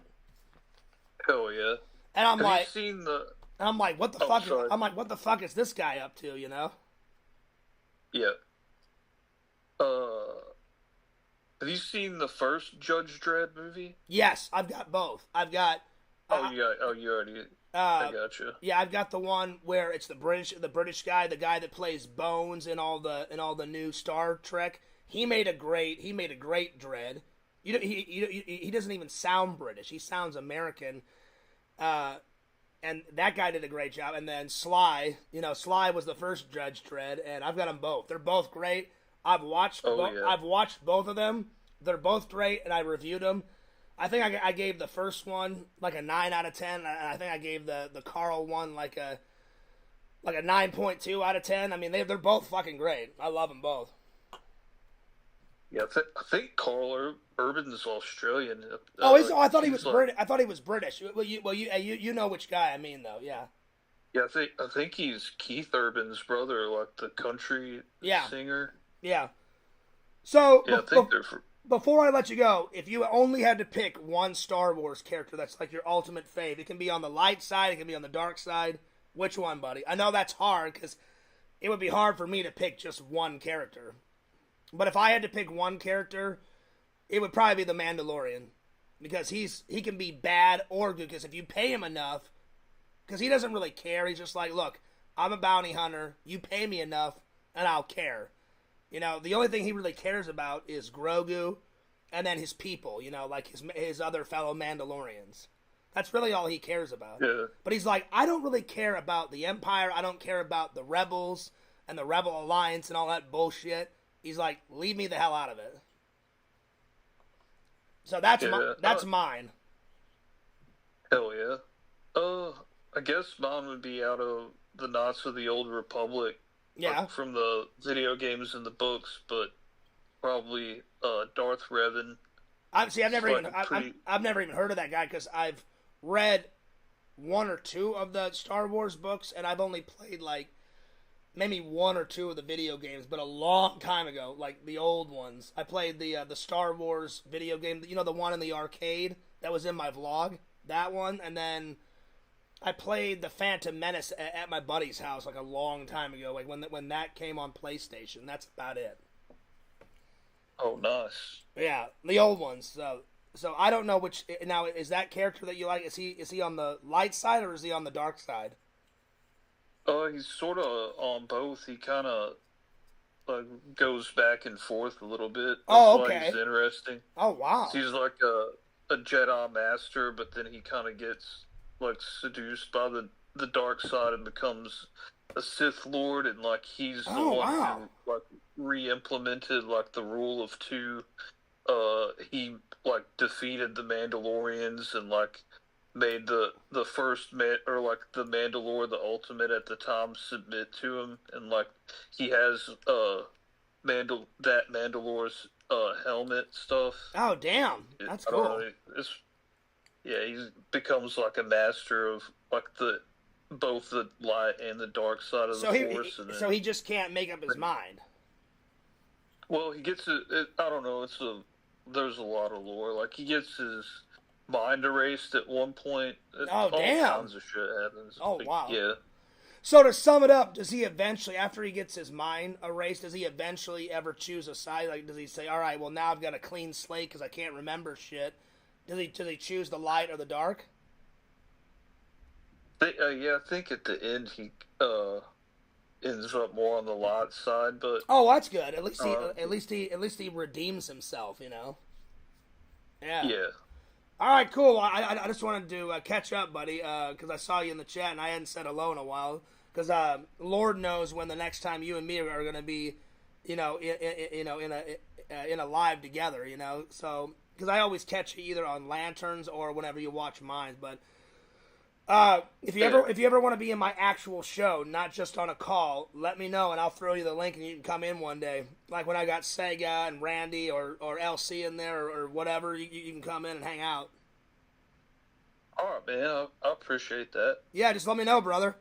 Oh yeah. And I'm like, seen the? And I'm like, what the fuck? I'm like, what the fuck is this guy up to? You know? Yeah. Have you seen the first Judge Dredd movie? Yes, I've got both. I've got. You already. I gotcha. Yeah, I've got the one where it's the British guy, the guy that plays Bones in all the new Star Trek. He made a great Dredd. He doesn't even sound British. He sounds American. And that guy did a great job. And then Sly, Sly was the first Judge Dredd, and I've got them both. They're both great. I've watched both of them. They're both great, and I reviewed them. I think I gave the first one like a 9 out of 10, and I think I gave the Carl one like a 9.2 out of 10. I mean, they're both fucking great. I love them both. Yeah, I think Carl Urban's Australian. I thought he was British. I thought he was British. You know which guy I mean though, yeah. Yeah, I think he's Keith Urban's brother, like the country singer. Yeah. So yeah, I think before I let you go, if you only had to pick one Star Wars character that's like your ultimate fave, it can be on the light side, it can be on the dark side. Which one, buddy? I know that's hard because it would be hard for me to pick just one character. But if I had to pick one character, it would probably be the Mandalorian, because he can be bad or good. Because if you pay him enough, because he doesn't really care. He's just like, look, I'm a bounty hunter. You pay me enough, and I'll care. The only thing he really cares about is Grogu, and then his people. Like his other fellow Mandalorians. That's really all he cares about. Yeah. But he's like, I don't really care about the Empire. I don't care about the Rebels and the Rebel Alliance and all that bullshit. He's like, leave me the hell out of it. So that's mine. Hell yeah. I guess mine would be out of the Knights of the Old Republic. Yeah. From the video games and the books, but probably Darth Revan. I've never even heard of that guy, because I've read one or two of the Star Wars books, and I've only played like maybe one or two of the video games, but a long time ago, like the old ones. I played the Star Wars video game, the one in the arcade that was in my vlog, that one, and then I played the Phantom Menace at my buddy's house like a long time ago, like when that came on PlayStation. That's about it. Oh, nice. Yeah, the old ones. So I don't know which. Now, is that character that you like? Is he on the light side or is he on the dark side? He's sort of on both. He kind of goes back and forth a little bit. That's okay. Why he's interesting. Oh, wow. So he's like a Jedi master, but then he kind of gets like seduced by the dark side and becomes a Sith Lord, and like he's the one who like re-implemented like the rule of two. He like defeated the Mandalorians and like made the first the Mandalore, the ultimate at the time, submit to him, and like he has that Mandalore's helmet stuff. Oh damn, that's cool. He becomes like a master of like both the light and the dark side of the Force. So he just can't make up his mind. Well, he gets it. I don't know. There's a lot of lore. Like he gets his mind erased at one point. Oh, damn. All kinds of shit happens. Oh, wow. Yeah. So to sum it up, does he eventually, after he gets his mind erased, does he eventually ever choose a side? Like, does he say, all right, well, now I've got a clean slate because I can't remember shit? Does he choose the light or the dark? I think at the end he ends up more on the light side, but that's good. At least he redeems himself, Yeah. Yeah. All right, cool. I just wanted to catch up, buddy, because I saw you in the chat and I hadn't said hello in a while. Because Lord knows when the next time you and me are going to be, in a live together, So because I always catch you either on Lanterns or whenever you watch mine. But if you ever want to be in my actual show, not just on a call, let me know and I'll throw you the link and you can come in one day. Like when I got Sega and Randy or LC in there or whatever, you can come in and hang out. All right, man. I appreciate that. Yeah, just let me know, brother.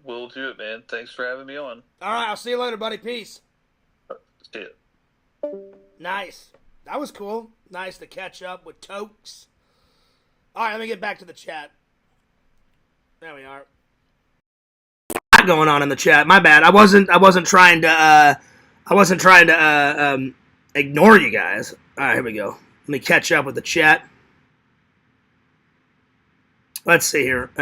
Will do it, man. Thanks for having me on. All right, I'll see you later, buddy. Peace. See ya. Nice. That was cool. Nice to catch up with Tokes. All right, let me get back to the chat. There we are. Going on in the chat. My bad. I wasn't trying to ignore you guys. All right, here we go. Let me catch up with the chat. Let's see here.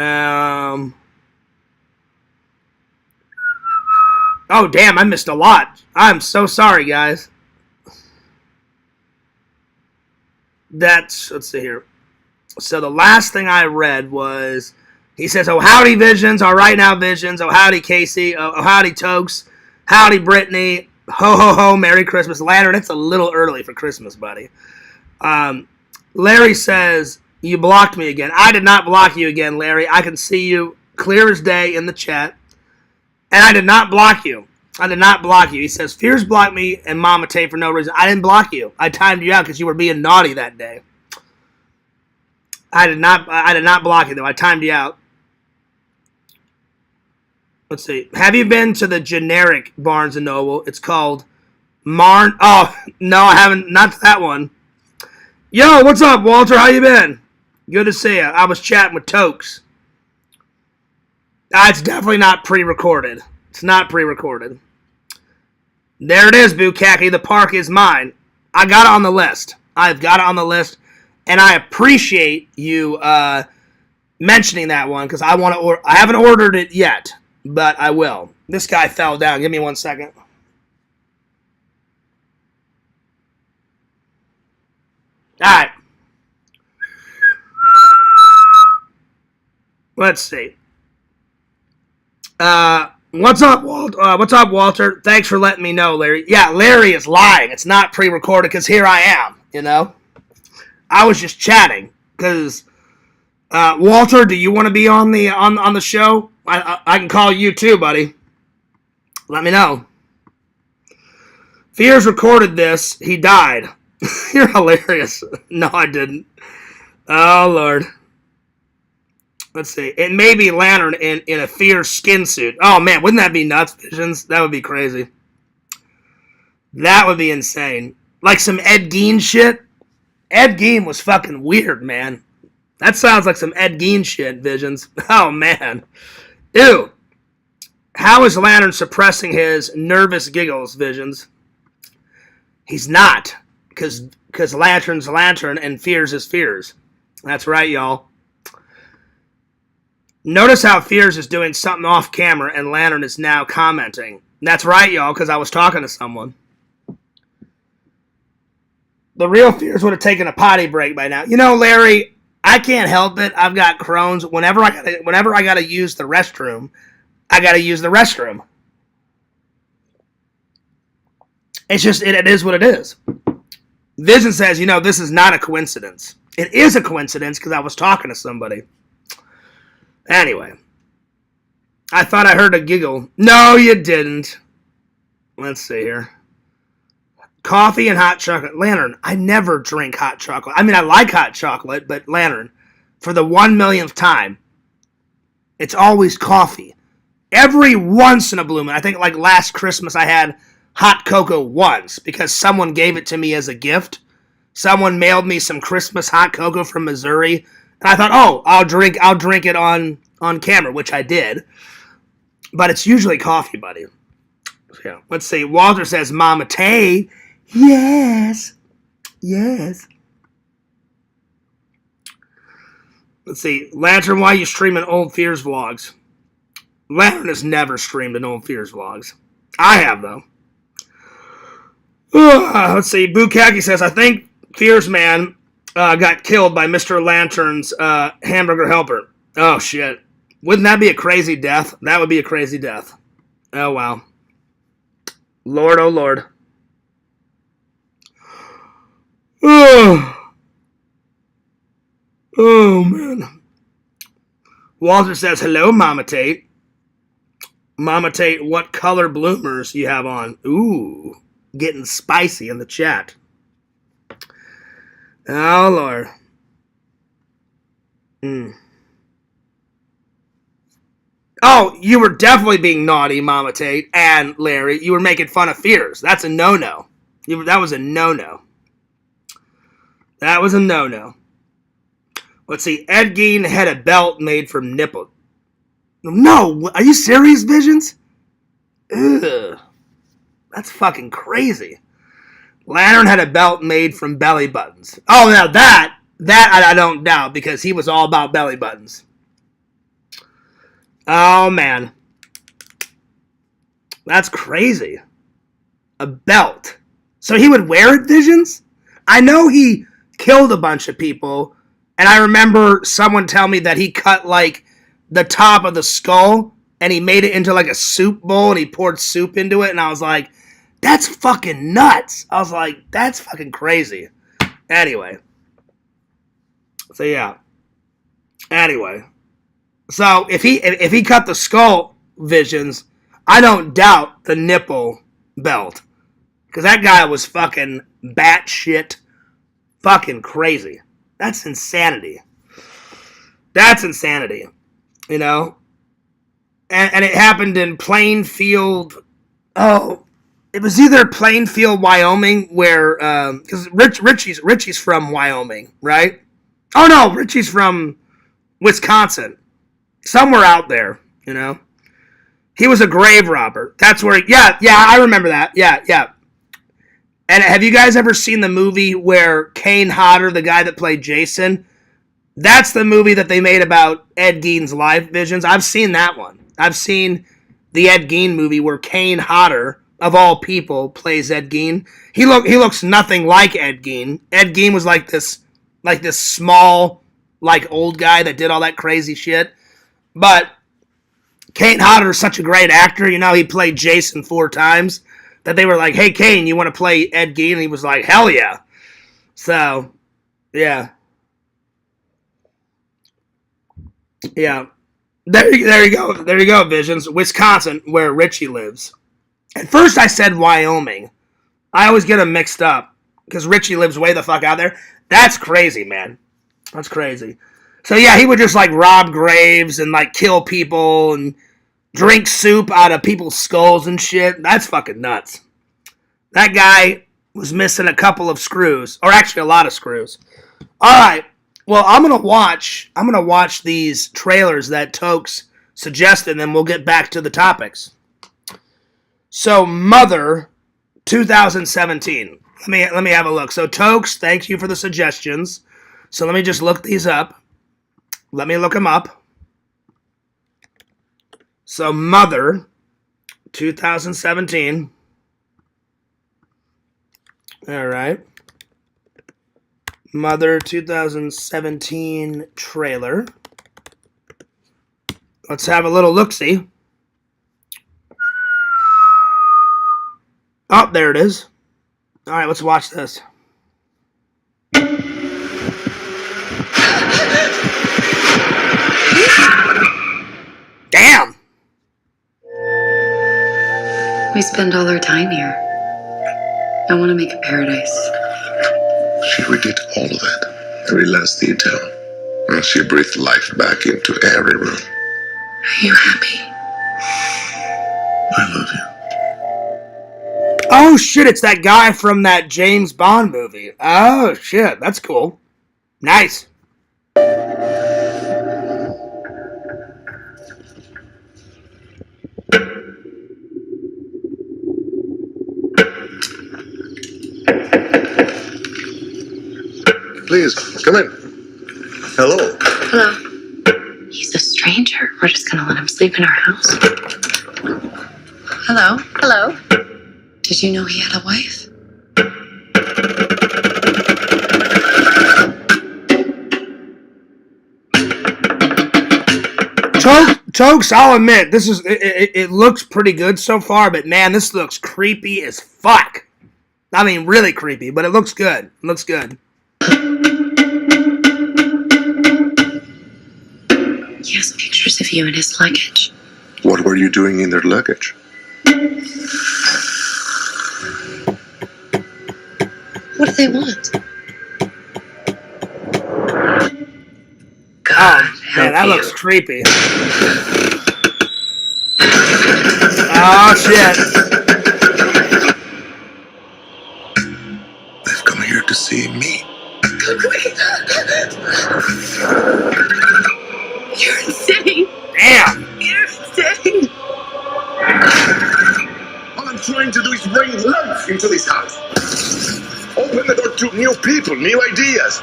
Oh, damn, I missed a lot. I'm so sorry, guys. Let's see here. So the last thing I read was, he says, oh, howdy, Visions. All right now, Visions. Oh, howdy, Casey. Oh, howdy, Tokes. Howdy, Brittany. Ho, ho, ho. Merry Christmas. Lantern, it's a little early for Christmas, buddy. Larry says, you blocked me again. I did not block you again, Larry. I can see you clear as day in the chat. And I did not block you. I did not block you. He says, Fears blocked me and Mama Tay for no reason. I didn't block you. I timed you out because you were being naughty that day. I did not block you, though. I timed you out. Let's see. Have you been to the generic Barnes & Noble? It's called Marn. Oh, no, I haven't. Not that one. Yo, what's up, Walter? How you been? Good to see you. I was chatting with Tokes. It's definitely not pre-recorded. It's not pre-recorded. There it is, Bukaki. The park is mine. I got it on the list. I've got it on the list. And I appreciate you mentioning that one because I want to. I haven't ordered it yet, but I will. This guy fell down. Give me 1 second. All right. Let's see. What's up, Walter? Thanks for letting me know, Larry. Yeah, Larry is lying. It's not pre-recorded because here I am, you know? I was just chatting because Walter, do you want to be on the show? I can call you too, buddy. Let me know. Fears recorded this. He died. You're hilarious. No, I didn't. Oh, Lord. Let's see. It may be Lantern in a Fear skin suit. Oh, man. Wouldn't that be nuts, Visions? That would be crazy. That would be insane. Like some Ed Gein shit. Ed Gein was fucking weird, man. That sounds like some Ed Gein shit, Visions. Oh, man. Ew. How is Lantern suppressing his nervous giggles, Visions? He's not. Because Lantern's Lantern and Fears is Fears. That's right, y'all. Notice how Fears is doing something off camera and Lantern is now commenting. That's right, y'all, because I was talking to someone. The real Fears would have taken a potty break by now. You know, Larry, I can't help it. I've got Crohn's. Whenever I gotta use the restroom, I gotta use the restroom. It's just, it is what it is. Vision says, you know, this is not a coincidence. It is a coincidence because I was talking to somebody. Anyway. I thought I heard a giggle. No, you didn't. Let's see here. Coffee and hot chocolate. Lantern, I never drink hot chocolate. I mean, I like hot chocolate, but Lantern, for the 1,000,000th time, it's always coffee. Every once in a blue moon. I think like last Christmas I had hot cocoa once because someone gave it to me as a gift. Someone mailed me some Christmas hot cocoa from Missouri. And I thought, oh, I'll drink it on camera, which I did. But it's usually coffee, buddy. Yeah. Let's see. Walter says, Mama Tay. Yes. Yes. Let's see. Lantern, why are you streaming Old Fears vlogs? Lantern has never streamed an Old Fears vlogs. I have, though. Let's see. Bukaki says, I think Fears Man got killed by Mr. Lantern's hamburger helper. Oh, shit. Wouldn't that be a crazy death? That would be a crazy death. Oh, wow. Lord, oh, Lord. Oh, man. Walter says, hello, Mama Tate. Mama Tate, what color bloomers you have on? Ooh, getting spicy in the chat. Oh, Lord. Oh, you were definitely being naughty, Mama Tate and Larry. You were making fun of Fears. That's a no-no. That was a no-no. That was a no-no. Let's see. Ed Gein had a belt made from nipple. No, are you serious, Visions? Ugh. That's fucking crazy. Lantern had a belt made from belly buttons. Oh, now that I don't doubt because he was all about belly buttons. Oh, man. That's crazy. A belt. So he would wear it, Visions? I know he killed a bunch of people And I remember someone tell me that he cut like the top of the skull and he made it into like a soup bowl and he poured soup into it. And I was like, that's fucking nuts. I was like, that's fucking crazy. Anyway. So yeah. Anyway. So if he cut the skull visions, I don't doubt the nipple belt. Because that guy was fucking batshit fucking crazy. That's insanity. That's insanity. You know? And it happened in Plainfield. Oh, it was either Plainfield, Wyoming, where because Richie's from Wyoming, right? Oh no, Richie's from Wisconsin, somewhere out there. You know, he was a grave robber. That's where. Yeah, I remember that. Yeah. And have you guys ever seen the movie where Kane Hodder, the guy that played Jason? That's the movie that they made about Ed Gein's life visions. I've seen that one. I've seen the Ed Gein movie where Kane Hodder, of all people, plays Ed Gein. He looks nothing like Ed Gein. Ed Gein was like this small, like old guy that did all that crazy shit. But Kane Hodder is such a great actor. You know, he played Jason 4 times that they were like, "Hey, Kane, you want to play Ed Gein?" And he was like, "Hell yeah!" So, yeah. Yeah. There you go, Visions. Wisconsin, where Richie lives. At first I said Wyoming. I always get them mixed up because Richie lives way the fuck out there. That's crazy, man. That's crazy. So yeah, he would just like rob graves and like kill people and drink soup out of people's skulls and shit. That's fucking nuts. That guy was missing a couple of screws, or actually a lot of screws. All right. Well, I'm gonna watch these trailers that Tokes suggested, and then we'll get back to the topics. So, Mother, 2017. Let me have a look. So, Tokes, thank you for the suggestions. So let me just look these up. Let me look them up. So, Mother, 2017. All right. Mother 2017 trailer. Let's have a little look-see. Oh, there it is. All right, let's watch this. Damn! We spend all our time here. I want to make a paradise. She redid all of it, every last detail. And she breathed life back into every room. Are you happy? I love you. Oh shit, it's that guy from that James Bond movie. Oh shit, that's cool. Nice. Please, come in. Hello. Hello. He's a stranger. We're just gonna let him sleep in our house. Hello. Hello. Did you know he had a wife? Tokes, I'll admit, this is it looks pretty good so far, but man, this looks creepy as fuck. I mean, really creepy, but it looks good. It looks good. He has pictures of you in his luggage. What were you doing in their luggage? What do they want? God, man, that looks creepy. Oh, shit. They've come here to see me. Come quick. You're insane. Damn. You're insane. All I'm trying to do is bring life into this house. Open the door to new people, new ideas.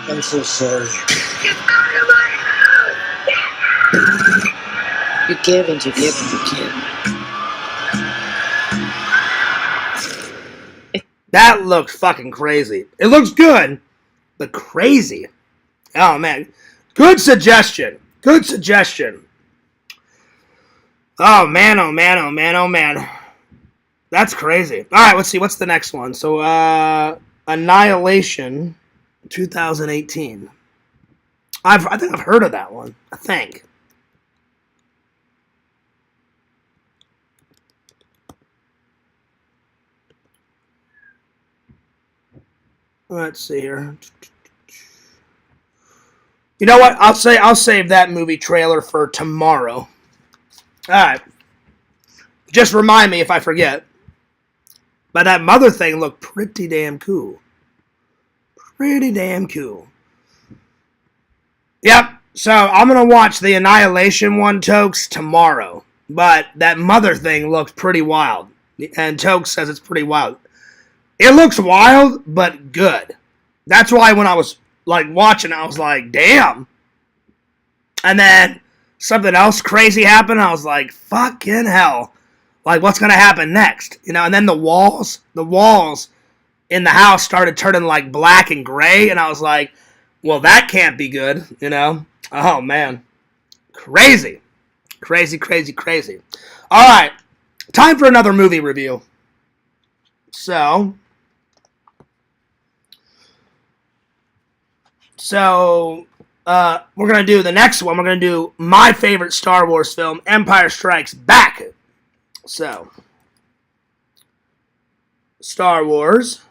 I'm so sorry. Get out of my house. You give and you give and you give. That looks fucking crazy. It looks good, But crazy. Oh, man. Good suggestion. Good suggestion. Oh, man, oh, man, oh, man, oh, man. That's crazy. All right, let's see. What's the next one? So, Annihilation, 2018. I think I've heard of that one. I think. Let's see here. You know what? I'll save that movie trailer for tomorrow. All right. Just remind me if I forget. But that mother thing looked pretty damn cool. Pretty damn cool. Yep. So I'm gonna watch the Annihilation one, Tokes, tomorrow. But that mother thing looked pretty wild, and Tokes says it's pretty wild. It looks wild, but good. That's why when I was like watching, I was like, damn. And then something else crazy happened. I was like, fucking hell. Like, what's going to happen next? You know, and then the walls in the house started turning like black and gray. And I was like, well, that can't be good, you know? Oh, man. Crazy. Crazy, crazy, crazy. All right. Time for another movie review. So we're going to do the next one. We're going to do my favorite Star Wars film, Empire Strikes Back. So, Star Wars.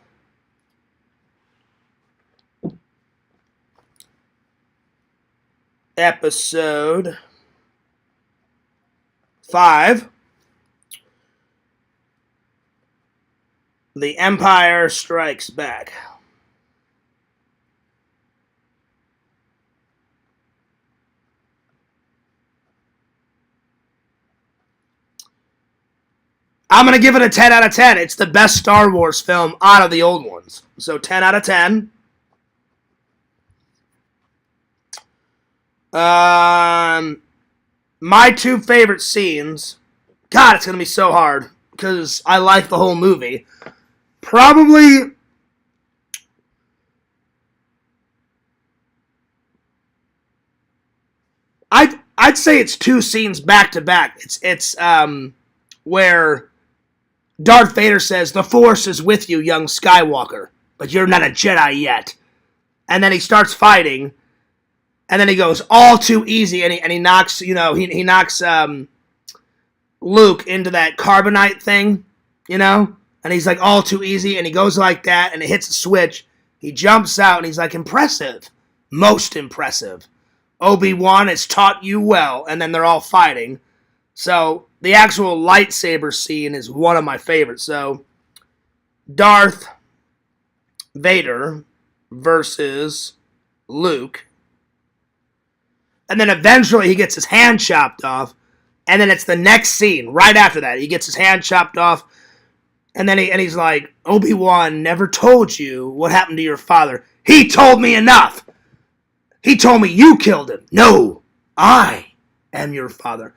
Episode 5. The Empire Strikes Back. I'm going to give it a 10 out of 10. It's the best Star Wars film out of the old ones. So 10 out of 10. My two favorite scenes. God, it's going to be so hard because I like the whole movie. Probably I'd say it's two scenes back to back. It's where Darth Vader says, "The Force is with you, young Skywalker, but you're not a Jedi yet." And then he starts fighting, and then he goes all too easy, and he knocks, he knocks Luke into that carbonite thing, and he's like all too easy, and he goes like that, and it hits a switch. He jumps out, and he's like, impressive, most impressive. Obi-Wan has taught you well, and then they're all fighting. So the actual lightsaber scene is one of my favorites. So Darth Vader versus Luke. And then eventually he gets his hand chopped off. And then it's the next scene right after that. He gets his hand chopped off. And then he's like, Obi-Wan never told you what happened to your father. He told me enough. He told me you killed him. No, I am your father.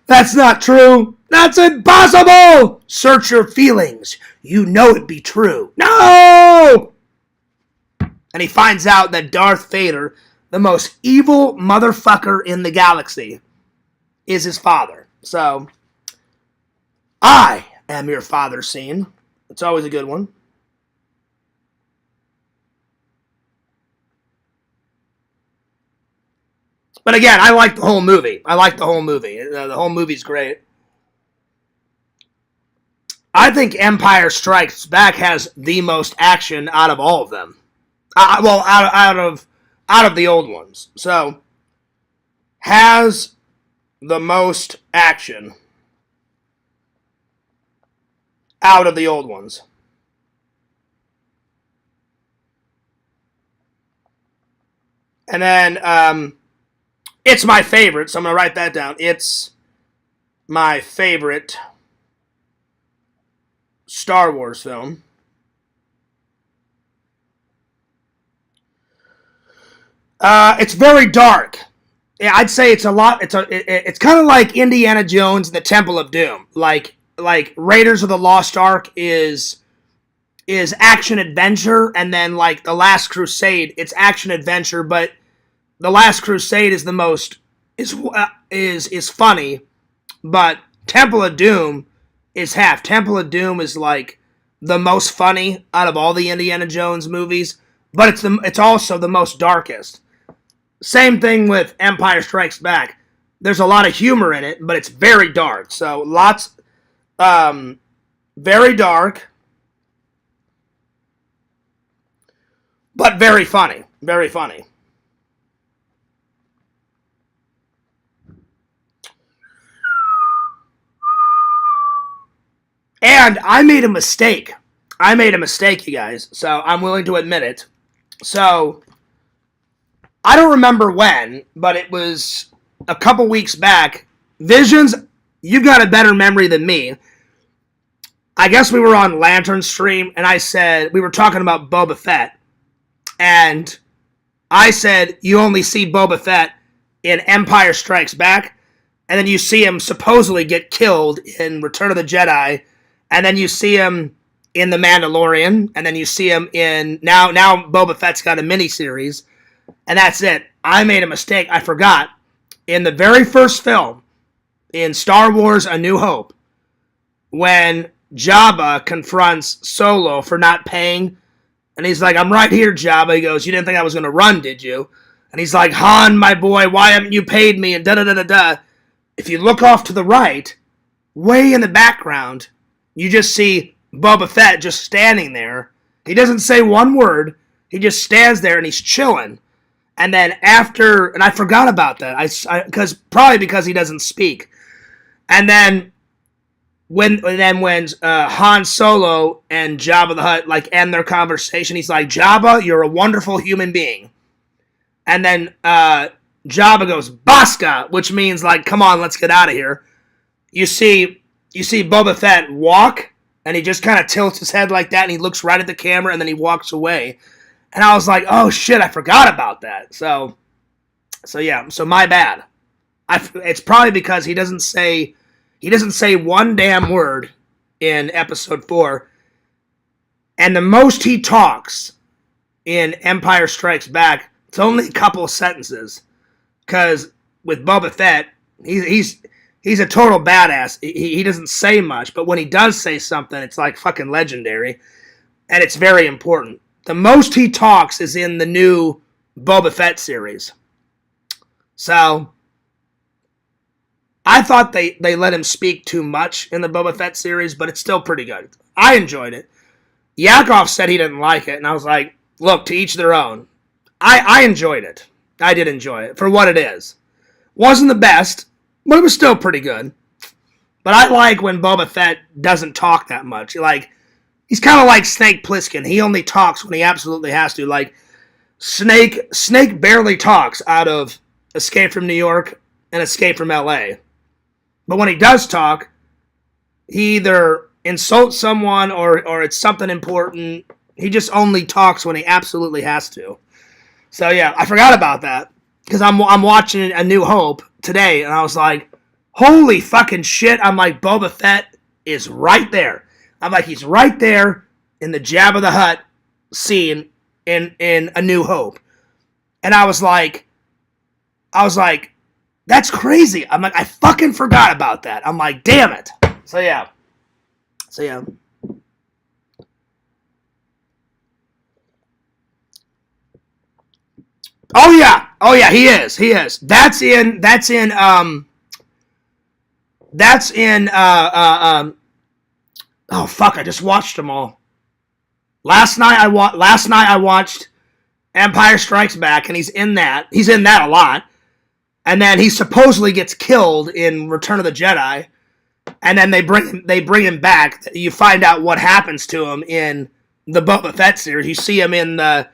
That's not true. That's impossible. Search your feelings. You know it be true. No! And he finds out that Darth Vader, the most evil motherfucker in the galaxy, is his father. So, I am your father scene. It's always a good one. But again, I like the whole movie. The whole movie's great. I think Empire Strikes Back has the most action out of all of them. Out of the old ones. So, has the most action out of the old ones. And then, it's my favorite, so I'm going to write that down. It's my favorite Star Wars film. It's very dark. Yeah, I'd say it's a lot. It's kind of like Indiana Jones and the Temple of Doom. Like Raiders of the Lost Ark is is action adventure, and then like The Last Crusade, it's action adventure, but The Last Crusade is the most is funny, but Temple of Doom is half. Temple of Doom is like the most funny out of all the Indiana Jones movies, but it's also the most darkest. Same thing with Empire Strikes Back. There's a lot of humor in it, but it's very dark. So very dark, but very funny. Very funny. And I made a mistake. You guys. So I'm willing to admit it. So I don't remember when, but it was a couple weeks back. Visions, you've got a better memory than me. I guess we were on Lantern Stream, and I said, we were talking about Boba Fett. And I said, you only see Boba Fett in Empire Strikes Back, and then you see him supposedly get killed in Return of the Jedi, and then you see him in The Mandalorian, and then you see him in... Now Boba Fett's got a miniseries, and that's it. I made a mistake. I forgot. In the very first film, in Star Wars A New Hope, when Jabba confronts Solo for not paying, and he's like, I'm right here, Jabba. He goes, you didn't think I was going to run, did you? And he's like, Han, my boy, why haven't you paid me? And da-da-da-da-da. If you look off to the right, way in the background, you just see Boba Fett just standing there. He doesn't say one word. He just stands there and he's chilling. And then after, and I forgot about that, probably because he doesn't speak. And then when Han Solo and Jabba the Hutt like end their conversation, he's like, Jabba, you're a wonderful human being. And then Jabba goes, Bosca, which means like, come on, let's get out of here. You see Boba Fett walk, and he just kind of tilts his head like that, and he looks right at the camera, and then he walks away. And I was like, oh shit, I forgot about that. So yeah, so my bad. It's probably because he doesn't say one damn word in episode 4. And the most he talks in Empire Strikes Back, it's only a couple of sentences. Because with Boba Fett, he's a total badass. He doesn't say much, but when he does say something, it's like fucking legendary. And it's very important. The most he talks is in the new Boba Fett series. So I thought they let him speak too much in the Boba Fett series, but it's still pretty good. I enjoyed it. Yakov said he didn't like it, and I was like, look, to each their own. I enjoyed it. I did enjoy it for what it is. Wasn't the best, but it was still pretty good. But I like when Boba Fett doesn't talk that much. Like, he's kind of like Snake Plissken. He only talks when he absolutely has to. Like, Snake barely talks out of Escape from New York and Escape from L.A. But when he does talk, he either insults someone or it's something important. He just only talks when he absolutely has to. So yeah, I forgot about that because I'm watching A New Hope today, and I was like, holy fucking shit! I'm like, Boba Fett is right there. I'm like, he's right there in the Jabba the Hutt scene in A New Hope, and I was like, that's crazy. I'm like, I fucking forgot about that. I'm like, damn it. So yeah. Oh yeah, he is. That's in oh fuck, I just watched them all. Last night I watched Empire Strikes Back, and he's in that a lot. And then he supposedly gets killed in Return of the Jedi, and then they bring him back. You find out what happens to him in the Boba Fett series. You see him in that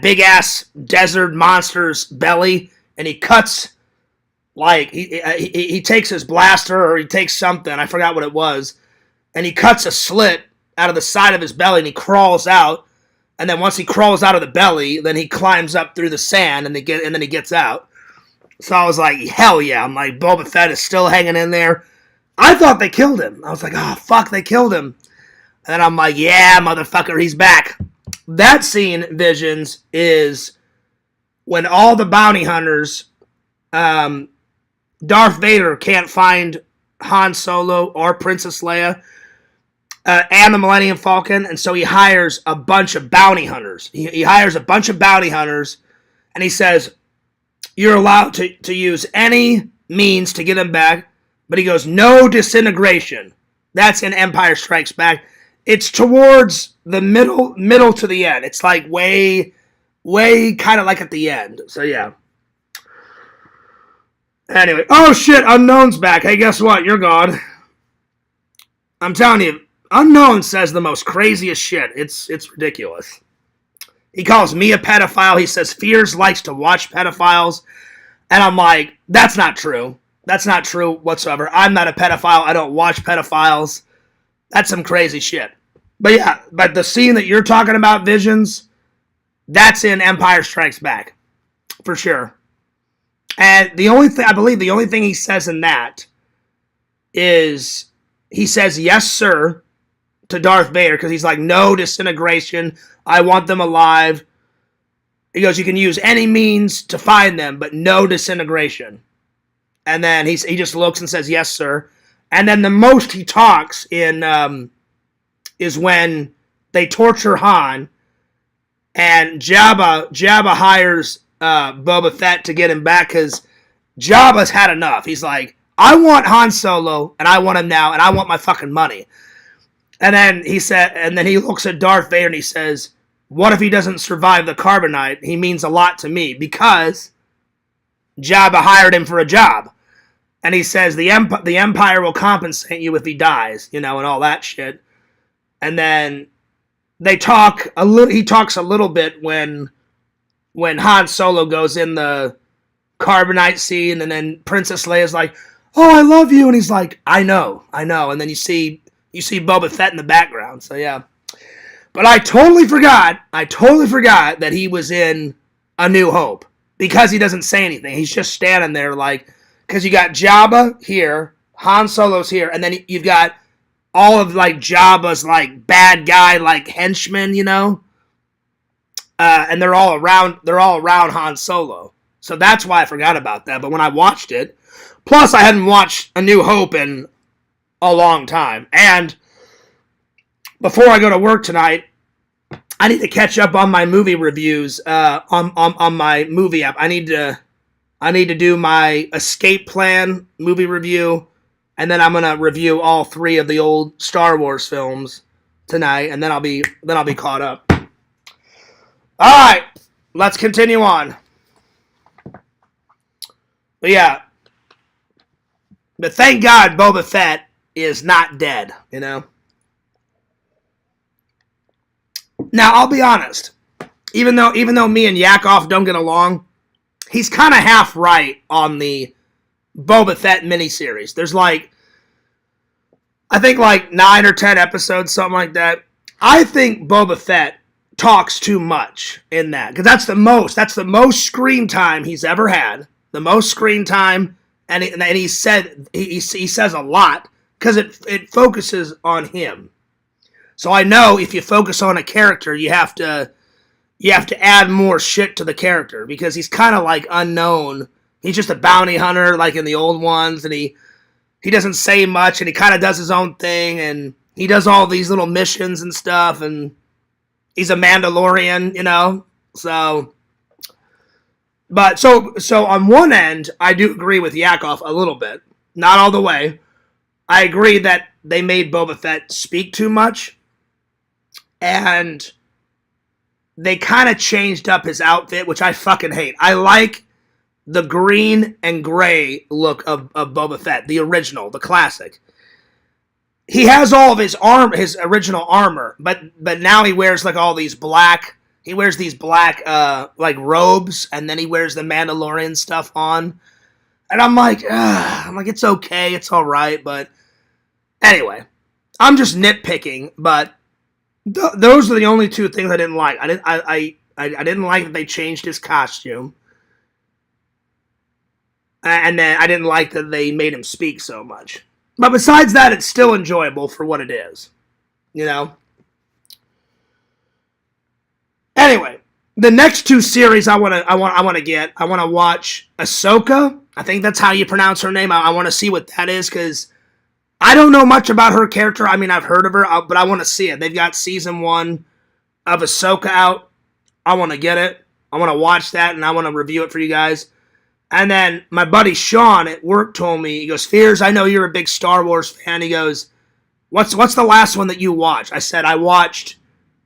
big ass desert monster's belly, and he cuts, like he takes his blaster, or he takes something, I forgot what it was, and he cuts a slit out of the side of his belly, and he crawls out. And then once he crawls out of the belly, then he climbs up through the sand, and then he gets out. So I was like, hell yeah. I'm like, Boba Fett is still hanging in there. I thought they killed him. I was like, oh, fuck, they killed him. And then I'm like, yeah, motherfucker, he's back. That scene, Visions, is when all the bounty hunters, Darth Vader can't find Han Solo or Princess Leia and the Millennium Falcon, and so he hires a bunch of bounty hunters. He hires a bunch of bounty hunters, and he says, you're allowed to use any means to get him back, but he goes, no disintegration. That's in Empire Strikes Back. It's towards the middle to the end. It's like way kind of like at the end. So yeah. Anyway, oh shit, Unknown's back. Hey, guess what? You're gone. I'm telling you, Unknown says the most craziest shit. It's ridiculous. He calls me a pedophile. He says Fears likes to watch pedophiles. And I'm like, that's not true. That's not true whatsoever. I'm not a pedophile. I don't watch pedophiles. That's some crazy shit. But yeah, but the scene that you're talking about, Visions, that's in Empire Strikes Back. For sure. And the only thing, I believe the only thing he says in that is he says, yes, sir, to Darth Vader, because he's like, no disintegration. I want them alive. He goes, you can use any means to find them, but no disintegration. And then he just looks and says, yes, sir. And then the most he talks in is when they torture Han, and Jabba hires Boba Fett to get him back because Jabba's had enough. He's like, I want Han Solo, and I want him now, and I want my fucking money. And then he looks at Darth Vader and he says, what if he doesn't survive the carbonite? He means a lot to me because Jabba hired him for a job. And he says the Empire will compensate you if he dies, and all that shit. And then they talk a little. He talks a little bit when Han Solo goes in the carbonite scene, and then Princess Leia's like, "Oh, I love you," and he's like, "I know." And then you see Boba Fett in the background. So yeah. But I totally forgot that he was in A New Hope because he doesn't say anything. He's just standing there like, because you got Jabba here, Han Solo's here, and then you've got all of like Jabba's like bad guy like henchmen, and they're all around Han Solo. So that's why I forgot about that. But when I watched it, plus I hadn't watched A New Hope in a long time, and before I go to work tonight, I need to catch up on my movie reviews on my movie app. I need to do my Escape Plan movie review, and then I'm gonna review all 3 of the old Star Wars films tonight, and then I'll be caught up. All right, let's continue on. But yeah, but thank God Boba Fett is not dead. Now, I'll be honest. Even though me and Yakov don't get along, he's kind of half right on the Boba Fett miniseries. There's I think 9 or 10 episodes, something like that. I think Boba Fett talks too much in that, because that's the most screen time he's ever had. The most screen time, and he says a lot because it focuses on him. So I know if you focus on a character, you have to add more shit to the character, because he's kind of like unknown. He's just a bounty hunter like in the old ones, and he doesn't say much, and he kind of does his own thing, and he does all these little missions and stuff, and he's a Mandalorian, So, but so on one end, I do agree with Yakov a little bit, not all the way. I agree that they made Boba Fett speak too much. And they kind of changed up his outfit, which I fucking hate. I like the green and gray look of Boba Fett, the original, the classic. He has all of his original armor, but now he wears all these black. He wears these black robes, and then he wears the Mandalorian stuff on. And I'm like, it's okay, it's all right, but anyway, I'm just nitpicking, but. Those are the only 2 things I didn't like. I didn't like that they changed his costume, and then I didn't like that they made him speak so much. But besides that, it's still enjoyable for what it is. you know. Anyway, the next two series I want to watch Ahsoka. I think that's how you pronounce her name. I want to see what that is because I don't know much about her character. I mean, I've heard of her, but I want to see it. They've got season 1 of Ahsoka out. I want to get it. I want to watch that, and I want to review it for you guys. And then my buddy Sean at work told me, he goes, Fears, I know you're a big Star Wars fan. He goes, what's the last one that you watched? I said, I watched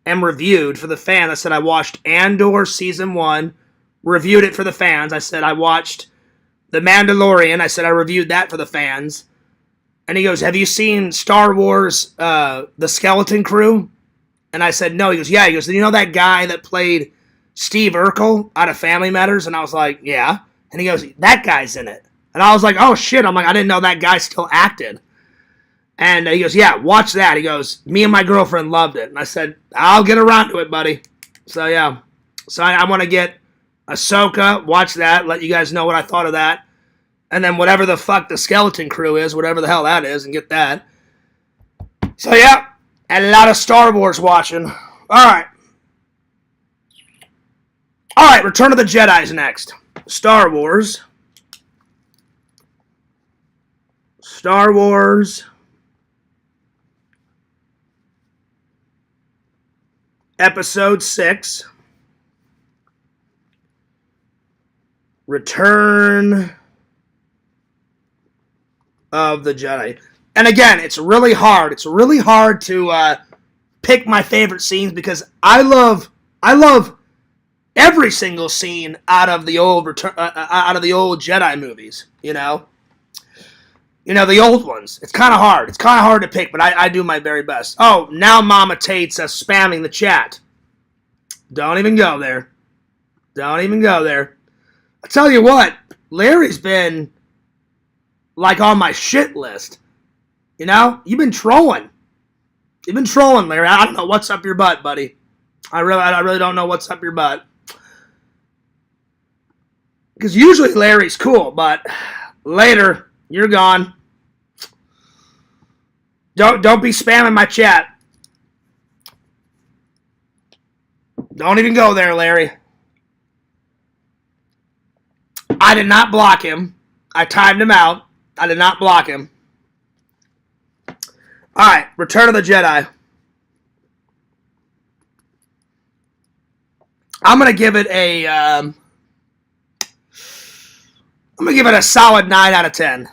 and reviewed for the fans. I said, I watched Andor season 1, reviewed it for the fans. I said, I watched The Mandalorian. I said, I reviewed that for the fans. And he goes, have you seen Star Wars, The Skeleton Crew? And I said, no. He goes, yeah. He goes, you know that guy that played Steve Urkel out of Family Matters? And I was like, yeah. And he goes, that guy's in it. And I was like, oh, shit. I'm like, I didn't know that guy still acted. And he goes, yeah, watch that. He goes, me and my girlfriend loved it. And I said, I'll get around to it, buddy. So, yeah. So I want to get Ahsoka, watch that, let you guys know what I thought of that. And then whatever the fuck the Skeleton Crew is, whatever the hell that is, and get that. So, yeah, and a lot of Star Wars watching. All right. All right, Return of the Jedi's next. Star Wars. Episode 6. Return of the Jedi. And again, it's really hard. It's really hard to pick my favorite scenes because I love every single scene out of the old Jedi movies. You know, the old ones. It's kind of hard. It's kind of hard to pick, but I do my very best. Oh, now Mama Tate's spamming the chat. Don't even go there. Don't even go there. I tell you what, Larry's been like on my shit list. You know, you've been trolling. You've been trolling, Larry. I don't know what's up your butt, buddy. I really don't know what's up your butt. Because usually Larry's cool, but later you're gone. Don't be spamming my chat. Don't even go there, Larry. I did not block him. I timed him out. I did not block him. Alright, Return of the Jedi. I'm going to give it a... I'm going to give it a solid 9 out of 10.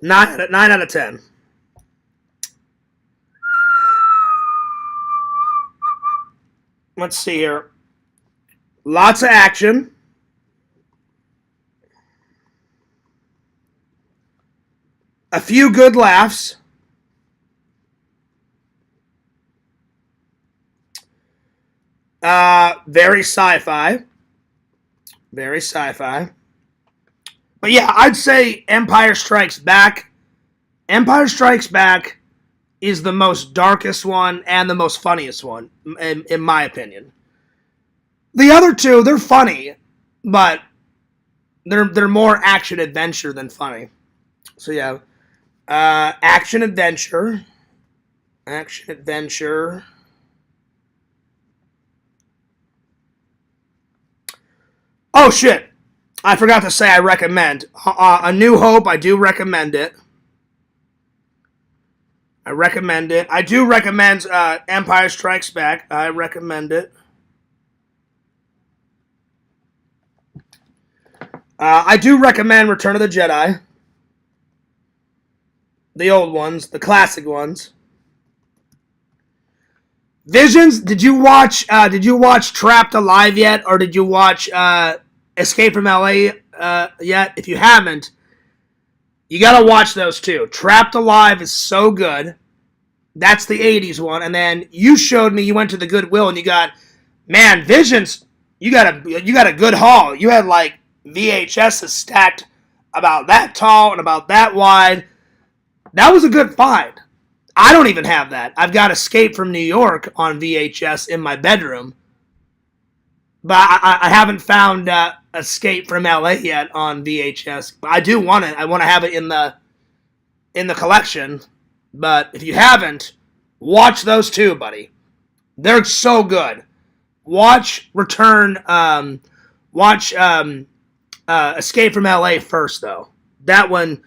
9 out of 10. Let's see here. Lots of action. A few good laughs. Very sci-fi. Very sci-fi. But yeah, I'd say Empire Strikes Back. Empire Strikes Back is the most darkest one and the most funniest one, in my opinion. The other two, they're funny, but they're more action-adventure than funny. So yeah. Action-adventure. Action-adventure. Oh, shit. I forgot to say I recommend. A New Hope, I do recommend it. I recommend it. I do recommend Empire Strikes Back. I recommend it. I do recommend Return of the Jedi. The old ones. The classic ones. Visions, did you watch Trapped Alive yet? Or did you watch Escape from LA yet? If you haven't, you gotta watch those two. Trapped Alive is so good. That's the 80s one. And then you showed me, you went to the Goodwill and you got, man, Visions, you got a good haul. You had like VHSs stacked about that tall and about that wide. That was a good find. I don't even have that. I've got Escape from New York on VHS in my bedroom. But I haven't found Escape from LA yet on VHS. But I do want it. I want to have it in the collection. But if you haven't, Watch those two, buddy. They're so good. Watch Escape from LA first, though. That one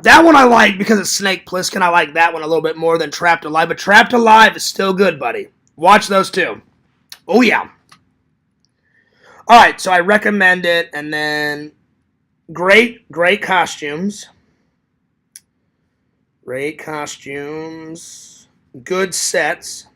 I like because it's Snake Plissken. I like that one a little bit more than Trapped Alive, but Trapped Alive is still good, buddy. Watch those two. Oh, yeah. All right, so I recommend it, and then great costumes. Great costumes. Good sets.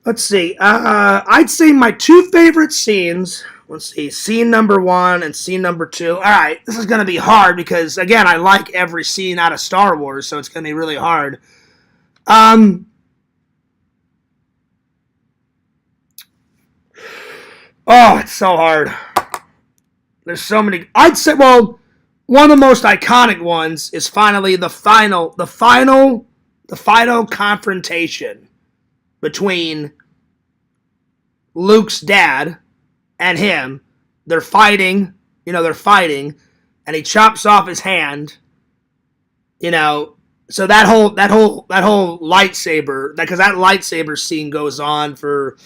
Let's see. I'd say my two favorite scenes. Let's see. Scene number 1 and scene number 2. All right, this is going to be hard because, again, I like every scene out of Star Wars, so it's going to be really hard. Oh, it's so hard. There's so many. I'd say, well, one of the most iconic ones is finally the final confrontation between Luke's dad and him. They're fighting, and he chops off his hand, so that whole lightsaber, because that lightsaber scene goes on for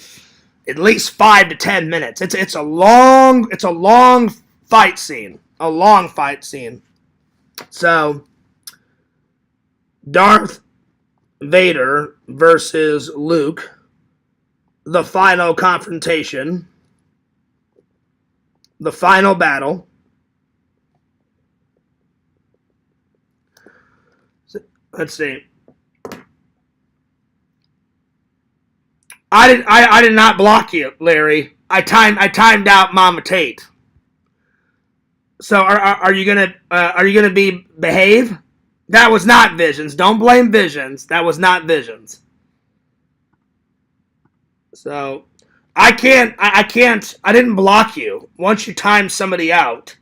at least 5 to 10 minutes. It's a long fight scene. A long fight scene. So, Darth Vader versus Luke, the final confrontation, the final battle. Let's see. I did not block you, Larry. I timed out Mama Tate. So are you gonna behave? That was not Visions. Don't blame Visions. That was not Visions. So I didn't block you. Once you time somebody out,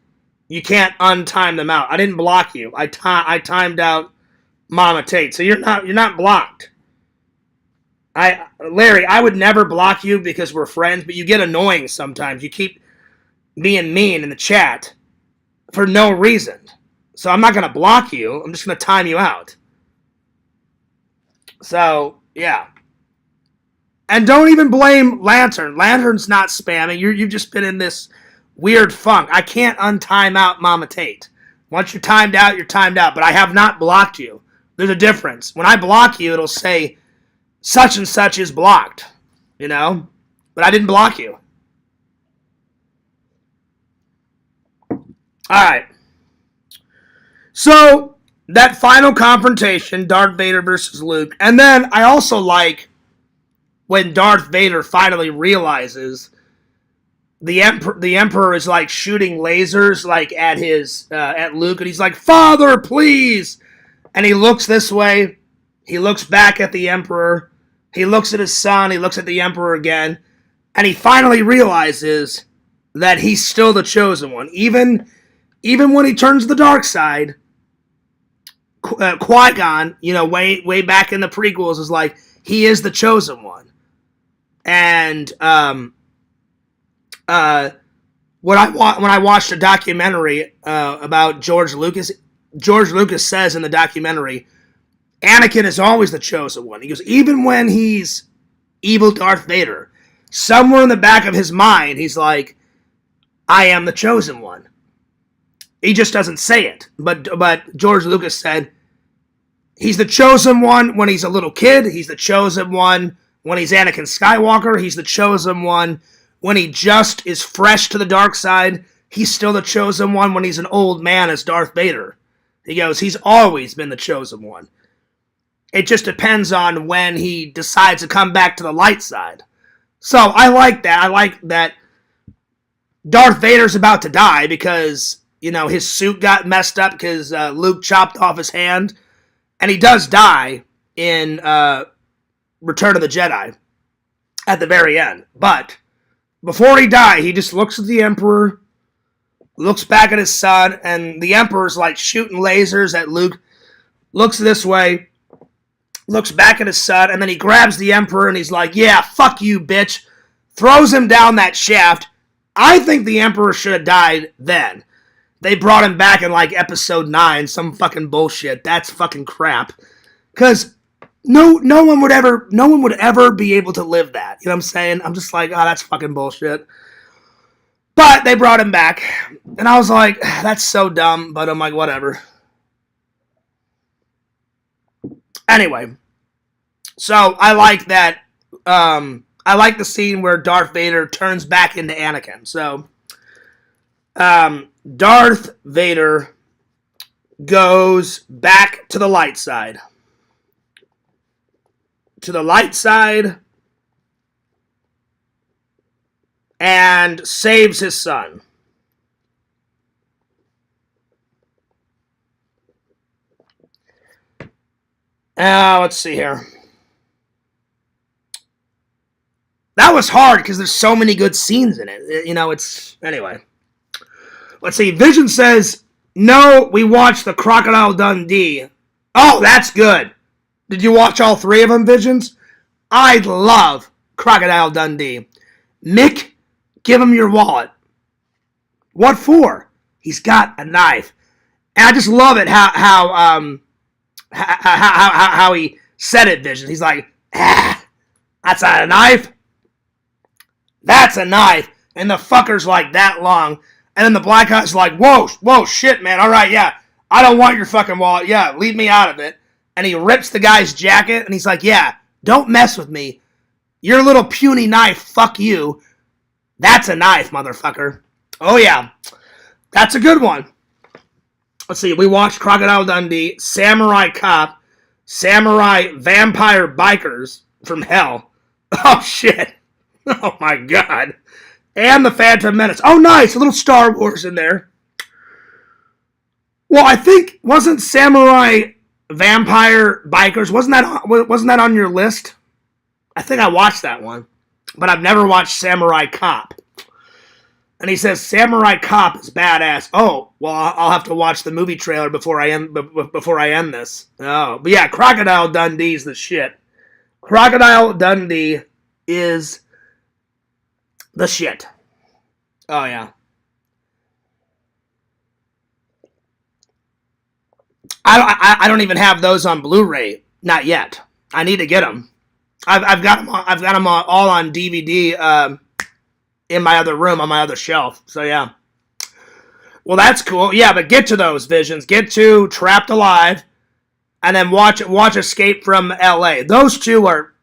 you can't untime them out. I didn't block you. I timed out Mama Tate. So you're not blocked. Larry, I would never block you because we're friends, but you get annoying sometimes. You keep being mean in the chat for no reason. So I'm not going to block you. I'm just going to time you out. So, yeah. And don't even blame Lantern. Lantern's not spamming. You've just been in this weird funk. I can't untime out Mama Tate. Once you're timed out, you're timed out. But I have not blocked you. There's a difference. When I block you, it'll say such and such is blocked. But I didn't block you. Alright. So, that final confrontation, Darth Vader versus Luke. And then I also like when Darth Vader finally realizes the Emperor is like shooting lasers like at Luke, and he's like, "Father, please!" And he looks this way. He looks back at the Emperor. He looks at his son. He looks at the Emperor again. And he finally realizes that he's still the chosen one. Even when he turns to the dark side, Qui-Gon, way back in the prequels, is like, he is the chosen one. And when I watched a documentary about George Lucas says in the documentary, Anakin is always the chosen one. He goes, even when he's evil Darth Vader, somewhere in the back of his mind, he's like, I am the chosen one. He just doesn't say it. But George Lucas said, he's the chosen one when he's a little kid. He's the chosen one when he's Anakin Skywalker. He's the chosen one when he just is fresh to the dark side. He's still the chosen one when he's an old man as Darth Vader. He goes, he's always been the chosen one. It just depends on when he decides to come back to the light side. So I like that. I like that Darth Vader's about to die because, his suit got messed up because Luke chopped off his hand. And he does die in Return of the Jedi at the very end. But before he died, he just looks at the Emperor, looks back at his son, and the Emperor's like shooting lasers at Luke, looks this way, looks back at his son, and then he grabs the Emperor and he's like, yeah, fuck you, bitch. Throws him down that shaft. I think the Emperor should have died then. they brought him back in like episode 9, some fucking bullshit. That's fucking crap. Because no one would ever be able to live that. You know what I'm saying? I'm just like, oh, that's fucking bullshit. But they brought him back, and I was like, that's so dumb. But I'm like, whatever. Anyway, so I like that. I like the scene where Darth Vader turns back into Anakin. So, Darth Vader goes back to the light side. To the light side. And saves his son. Let's see here. That was hard because there's so many good scenes in it. You know, it's... Anyway. Let's see. Vision says, no, we watched the Crocodile Dundee. Oh, that's good. Did you watch all 3 of them, Visions? I love Crocodile Dundee. Mick, give him your wallet. What for? He's got a knife. And I just love it how he said it, Vision. He's like, that's not a knife. That's a knife. And the fucker's like that long. And then the black guy's like, whoa, shit, man. All right, yeah. I don't want your fucking wallet. Yeah, leave me out of it. And he rips the guy's jacket. And he's like, yeah, don't mess with me. Your little puny knife, fuck you. That's a knife, motherfucker. Oh, yeah. That's a good one. Let's see. We watched Crocodile Dundee, Samurai Cop, Samurai Vampire Bikers from Hell. Oh, shit. Oh, my God. And The Phantom Menace. Oh, nice. A little Star Wars in there. Well, I think, wasn't Samurai Vampire Bikers, wasn't that on your list? I think I watched that one. But I've never watched Samurai Cop. And he says, Samurai Cop is badass. Oh, well, I'll have to watch the movie trailer before I end this. Oh, but yeah, Crocodile Dundee's the shit. Crocodile Dundee is the shit. Oh, yeah. I don't even have those on Blu-ray. Not yet. I need to get them. I've got them all on DVD in my other room on my other shelf. So yeah. Well, that's cool. Yeah, but get to those, Visions. Get to Trapped Alive, and then watch Escape from L.A. Those 2 are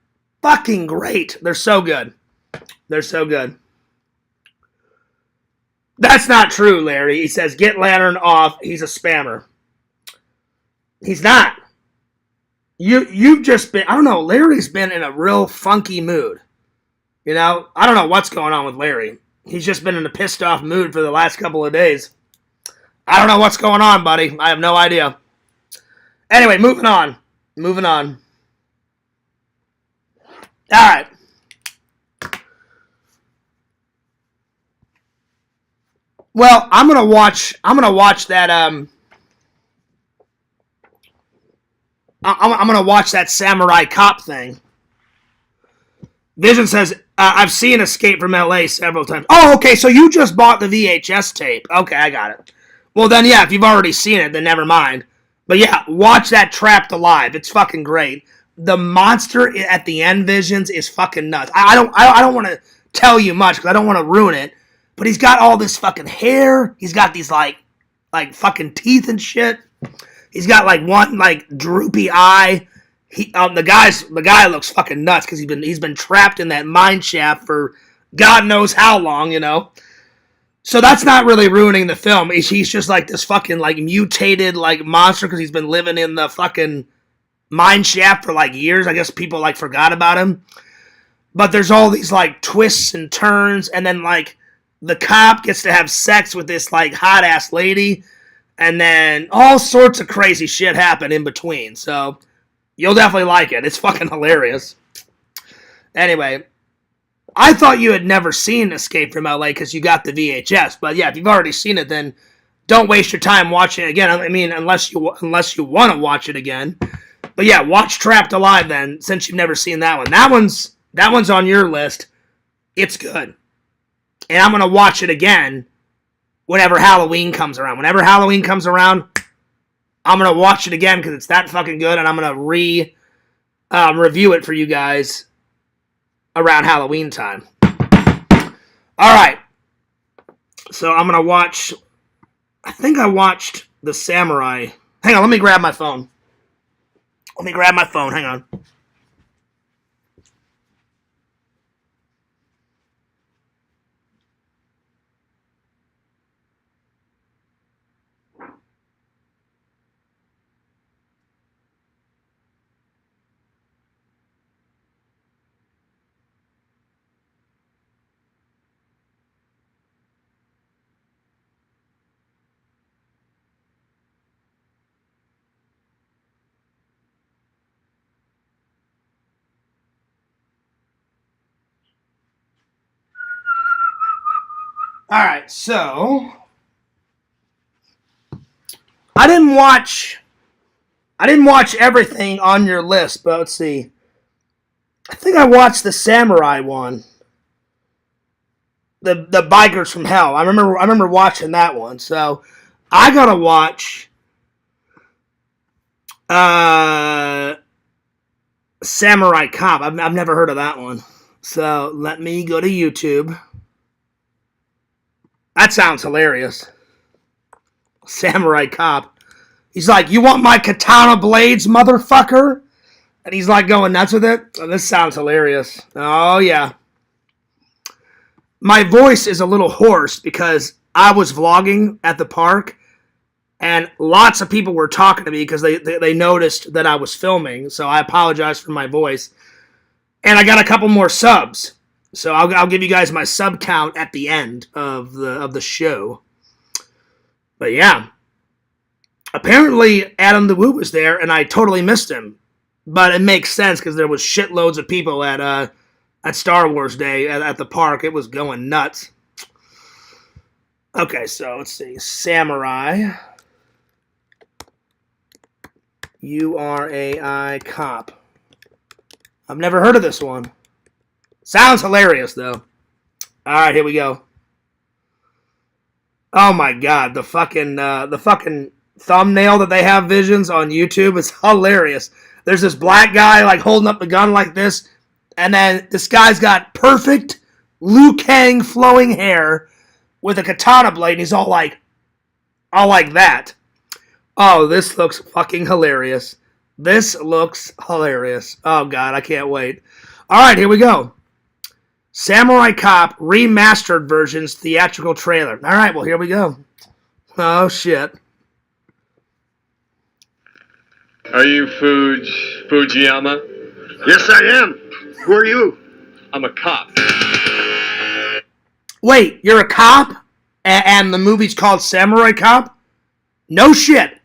fucking great. They're so good. They're so good. That's not true, Larry. He says, get Lantern off. He's a spammer. He's not. You've just been, I don't know, Larry's been in a real funky mood. You know, I don't know what's going on with Larry. He's just been in a pissed off mood for the last couple of days. I don't know what's going on, buddy. I have no idea. Anyway, moving on. Alright. Well, I'm gonna watch that I'm gonna watch that Samurai Cop thing. Vision says, I've seen Escape from L.A. several times. Oh, okay, so you just bought the VHS tape. Okay, I got it. Well, then, yeah, if you've already seen it, then never mind. But yeah, watch that Trapped Alive. It's fucking great. The monster at the end, Visions, is fucking nuts. I don't want to tell you much because I don't want to ruin it. But he's got all this fucking hair. He's got these like fucking teeth and shit. He's got like one like droopy eye. The guy looks fucking nuts because he's been trapped in that mine shaft for God knows how long, you know. So that's not really ruining the film. He's just like this fucking like mutated like monster because he's been living in the fucking mine shaft for like years. I guess people like forgot about him. But there's all these like twists and turns, and then like the cop gets to have sex with this like hot ass lady, and then all sorts of crazy shit happen in between. So you'll definitely like it. It's fucking hilarious. Anyway, I thought you had never seen Escape from LA because you got the VHS. But yeah, if you've already seen it, then don't waste your time watching it again. I mean, unless you want to watch it again. But yeah, watch Trapped Alive then, since you've never seen that one. That one's on your list. It's good. And I'm going to watch it again whenever Halloween comes around. Whenever Halloween comes around, I'm going to watch it again because it's that fucking good, and I'm going to review it for you guys around Halloween time. All right. So I'm going to watch, I think I watched The Samurai. Hang on, let me grab my phone. Hang on. All right, so I didn't watch everything on your list, but let's see. I think I watched the Samurai one, the Bikers from Hell. I remember watching that one. So I gotta watch Samurai Cop. I've never heard of that one. So let me go to YouTube. That sounds hilarious. Samurai Cop. He's like, "You want my katana blades, motherfucker?" And he's like going nuts with it. Oh, this sounds hilarious. Oh, yeah. My voice is a little hoarse because I was vlogging at the park and lots of people were talking to me because they noticed that I was filming. So I apologize for my voice. And I got a couple more subs. So I'll give you guys my sub count at the end of the show. But yeah. Apparently Adam the Woo was there and I totally missed him. But it makes sense because there was shitloads of people at Star Wars Day at the park. It was going nuts. Okay, so let's see. Samurai. URAI Cop. I've never heard of this one. Sounds hilarious, though. All right, here we go. Oh my god, the fucking thumbnail that they have visions on YouTube is hilarious. There's this black guy like holding up the gun like this, and then this guy's got perfect Liu Kang flowing hair with a katana blade, and he's all like that. Oh, this looks fucking hilarious. This looks hilarious. Oh god, I can't wait. All right, here we go. Samurai Cop remastered versions theatrical trailer. All right, well here we go. Oh shit. Are you Fujiyama? Yes, I am. Who are you? I'm a cop. Wait, you're a cop? And the movie's called Samurai Cop? No shit.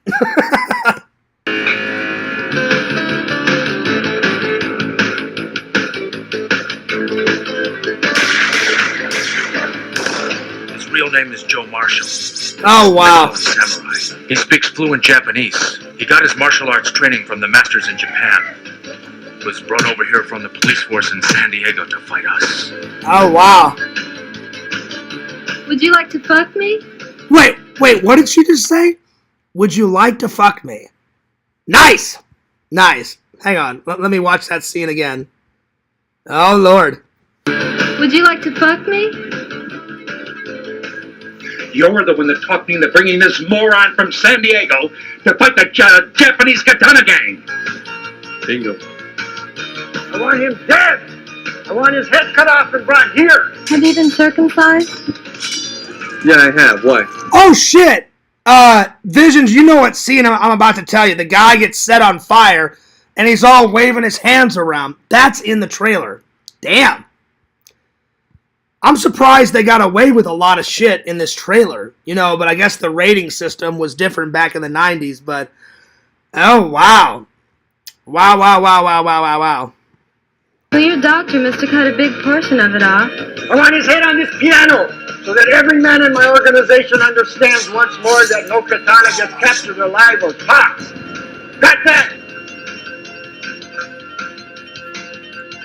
His real name is Joe Marshall. Oh, wow. Samurai. He speaks fluent Japanese. He got his martial arts training from the masters in Japan. Was brought over here from the police force in San Diego to fight us. Oh, wow. Would you like to fuck me? Wait, what did she just say? Would you like to fuck me? Nice! Nice. Hang on, let me watch that scene again. Oh, Lord. Would you like to fuck me? You're the one that talked me into bringing this moron from San Diego to fight the Japanese katana gang. Bingo. I want him dead. I want his head cut off and brought here. Have you been circumcised? Yeah, I have. Why? Oh, shit! Visions, you know what scene I'm about to tell you. The guy gets set on fire, and he's all waving his hands around. That's in the trailer. Damn. I'm surprised they got away with a lot of shit in this trailer. But I guess the rating system was different back in the 90s, but... Oh, wow. Wow. Well, your doctor must have cut a big portion of it off. I want his head on this piano so that every man in my organization understands once more that no katana gets captured alive or pops. Got that?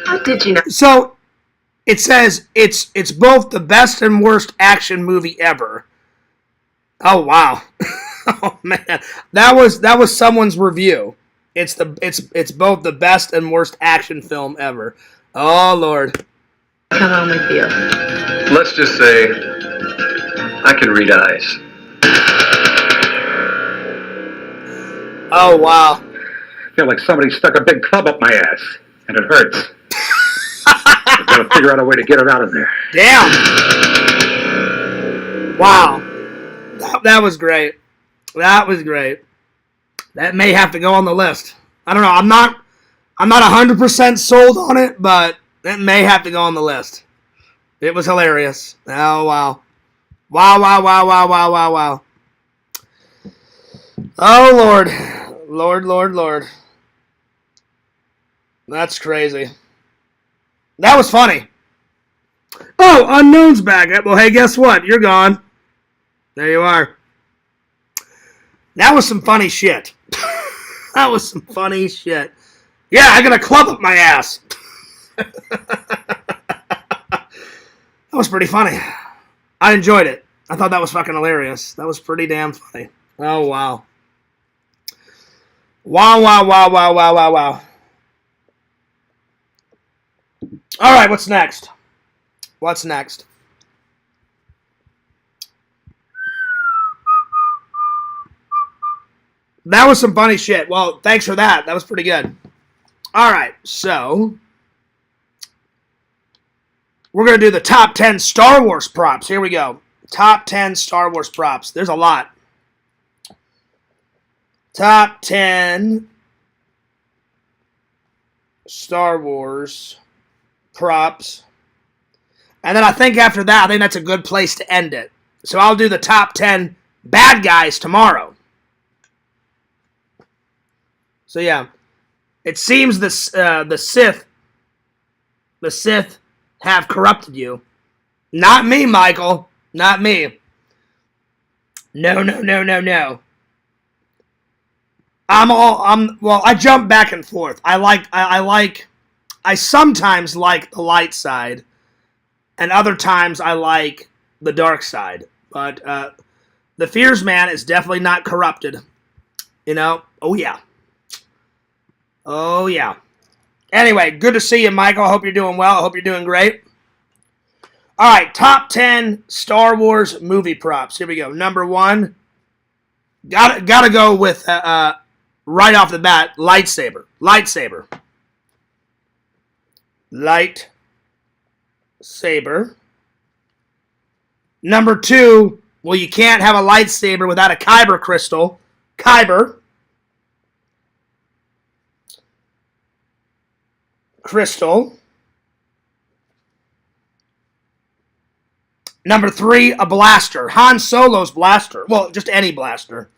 How did you know? So, it says it's both the best and worst action movie ever. Oh wow. Oh man, that was someone's review. It's both the best and worst action film ever. Oh Lord. Come on with you. Let's just say I can read eyes. Oh wow. I feel like somebody stuck a big club up my ass, and it hurts. I've got to figure out a way to get it out of there. Damn. Wow. That was great. That was great. That may have to go on the list. I don't know. I'm not 100% sold on it, but it may have to go on the list. It was hilarious. Oh wow. Wow. Oh Lord. Lord. That's crazy. That was funny. Oh, Unknown's back. Well, hey, guess what? You're gone. There you are. That was some funny shit. That was some funny shit. Yeah, I got a club up my ass. That was pretty funny. I enjoyed it. I thought that was fucking hilarious. That was pretty damn funny. Oh, wow. Wow. All right, what's next? That was some funny shit. Well, thanks for that. That was pretty good. All right, so we're going to do the top 10 Star Wars props. Here we go. Top 10 Star Wars props. There's a lot. Top 10 Star Wars props. And then I think after that, I think that's a good place to end it. So I'll do the top 10 bad guys tomorrow. So yeah, it seems the Sith have corrupted you. Not me, Michael. Not me. No. I jump back and forth. I sometimes like the light side, and other times I like the dark side. But the Fears Man is definitely not corrupted. You know? Oh yeah. Anyway, good to see you, Michael. I hope you're doing well. I hope you're doing great. All right, top 10 Star Wars movie props. Here we go. Number 1. Gotta go with, right off the bat, lightsaber. Number 2, well, you can't have a lightsaber without a kyber crystal. Kyber crystal. Number 3, a blaster. Han Solo's blaster. Well, just any blaster.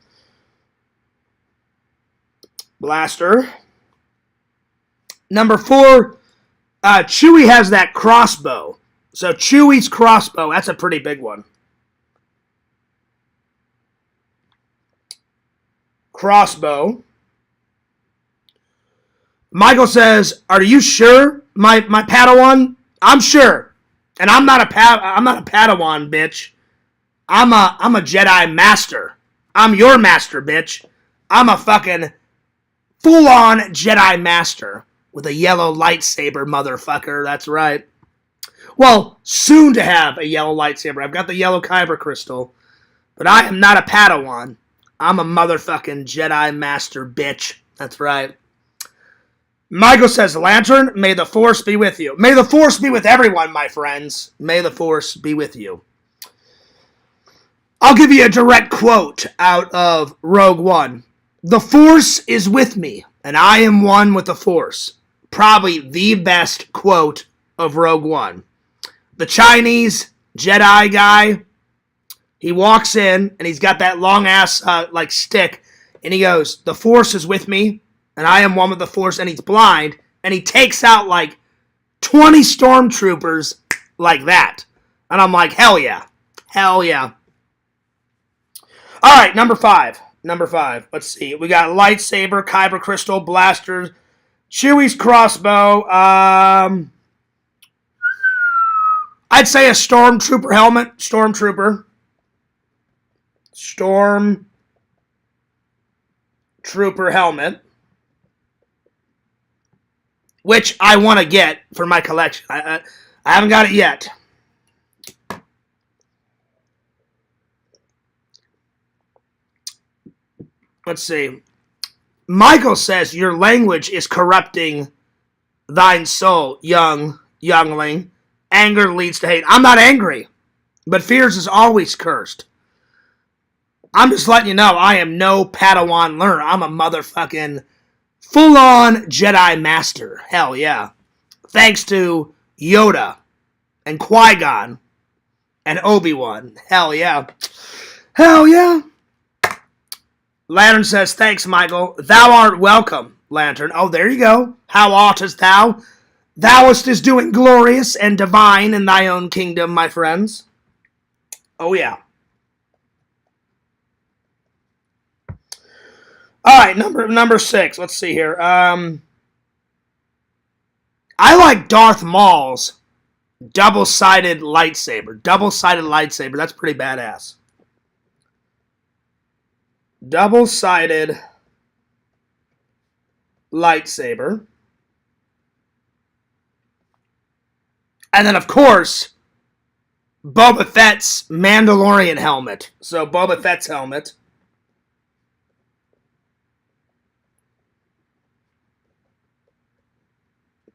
Number 4, Chewie has that crossbow. So Chewie's crossbow, that's a pretty big one. Crossbow. Michael says, "Are you sure, my Padawan?" I'm sure, and I'm not a Padawan, bitch. I'm a Jedi Master. I'm your master, bitch. I'm a fucking full-on Jedi Master with a yellow lightsaber, motherfucker. That's right. Well, soon to have a yellow lightsaber. I've got the yellow kyber crystal, but I am not a Padawan. I'm a motherfucking Jedi Master, bitch. That's right. Michael says, "Lantern, may the Force be with you." May the Force be with everyone, my friends. May the Force be with you. I'll give you a direct quote out of Rogue One. "The Force is with me, and I am one with the Force." Probably the best quote of Rogue One. The Chinese Jedi guy, he walks in, and he's got that long-ass, stick, and he goes, "The Force is with me, and I am one with the Force," and he's blind, and he takes out, 20 stormtroopers like that. And I'm like, hell yeah. Hell yeah. All right, number 5. Let's see. We got lightsaber, kyber crystal, blasters, Chewie's crossbow. I'd say a stormtrooper helmet. Stormtrooper. Storm Trooper helmet, which I want to get for my collection. I haven't got it yet. Let's see. Michael says, your language is corrupting thine soul, youngling. Anger leads to hate. I'm not angry, but fears is always cursed. I'm just letting you know, I am no Padawan learner. I'm a motherfucking full-on Jedi Master. Hell yeah. Thanks to Yoda and Qui-Gon and Obi-Wan. Hell yeah. Hell yeah. Lantern says, thanks, Michael. Thou art welcome, Lantern. Oh, there you go. How oughtest thou? Thouest is doing glorious and divine in thy own kingdom, my friends. Oh, yeah. All right, number 6. Let's see here. I like Darth Maul's double-sided lightsaber. Double-sided lightsaber. That's pretty badass. Double-sided lightsaber. And then, of course, Boba Fett's Mandalorian helmet. So, Boba Fett's helmet.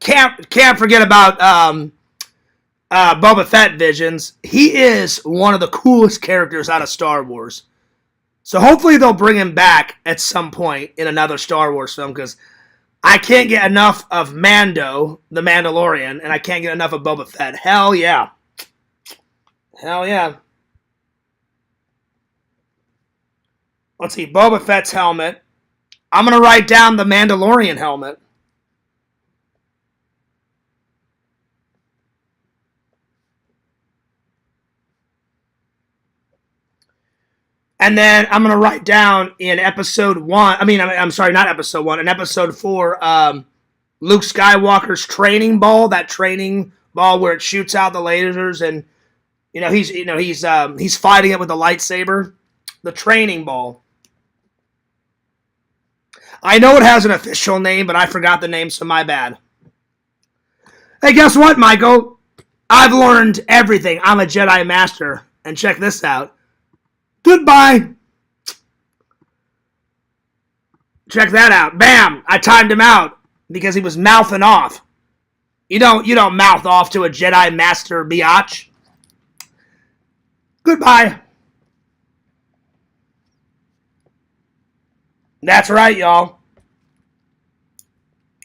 Can't forget about Boba Fett Visions. He is one of the coolest characters out of Star Wars. So hopefully they'll bring him back at some point in another Star Wars film, because I can't get enough of Mando, the Mandalorian, and I can't get enough of Boba Fett. Hell yeah. Hell yeah. Let's see, Boba Fett's helmet. I'm going to write down the Mandalorian helmet. And then I'm going to write down in episode 1, I'm sorry, not episode 1, in episode 4, Luke Skywalker's training ball, that training ball where it shoots out the lasers and, he's fighting it with a lightsaber. The training ball. I know it has an official name, but I forgot the name, so my bad. Hey, guess what, Michael? I've learned everything. I'm a Jedi Master. And check this out. Goodbye. Check that out. Bam! I timed him out because he was mouthing off. You don't mouth off to a Jedi Master biatch. Goodbye. That's right, y'all.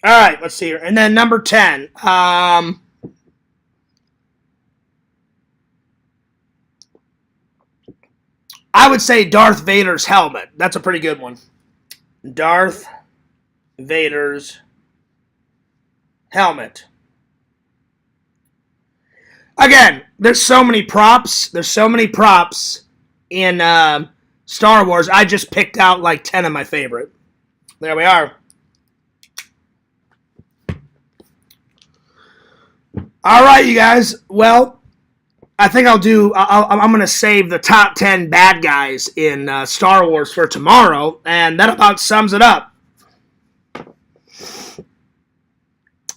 All right, let's see here. And then number 10. I would say Darth Vader's helmet. That's a pretty good one. Darth Vader's helmet. Again, there's so many props. There's so many props in Star Wars. I just picked out like 10 of my favorite. There we are. All right, you guys. Well, I think I'm going to save the top 10 bad guys in Star Wars for tomorrow, and that about sums it up.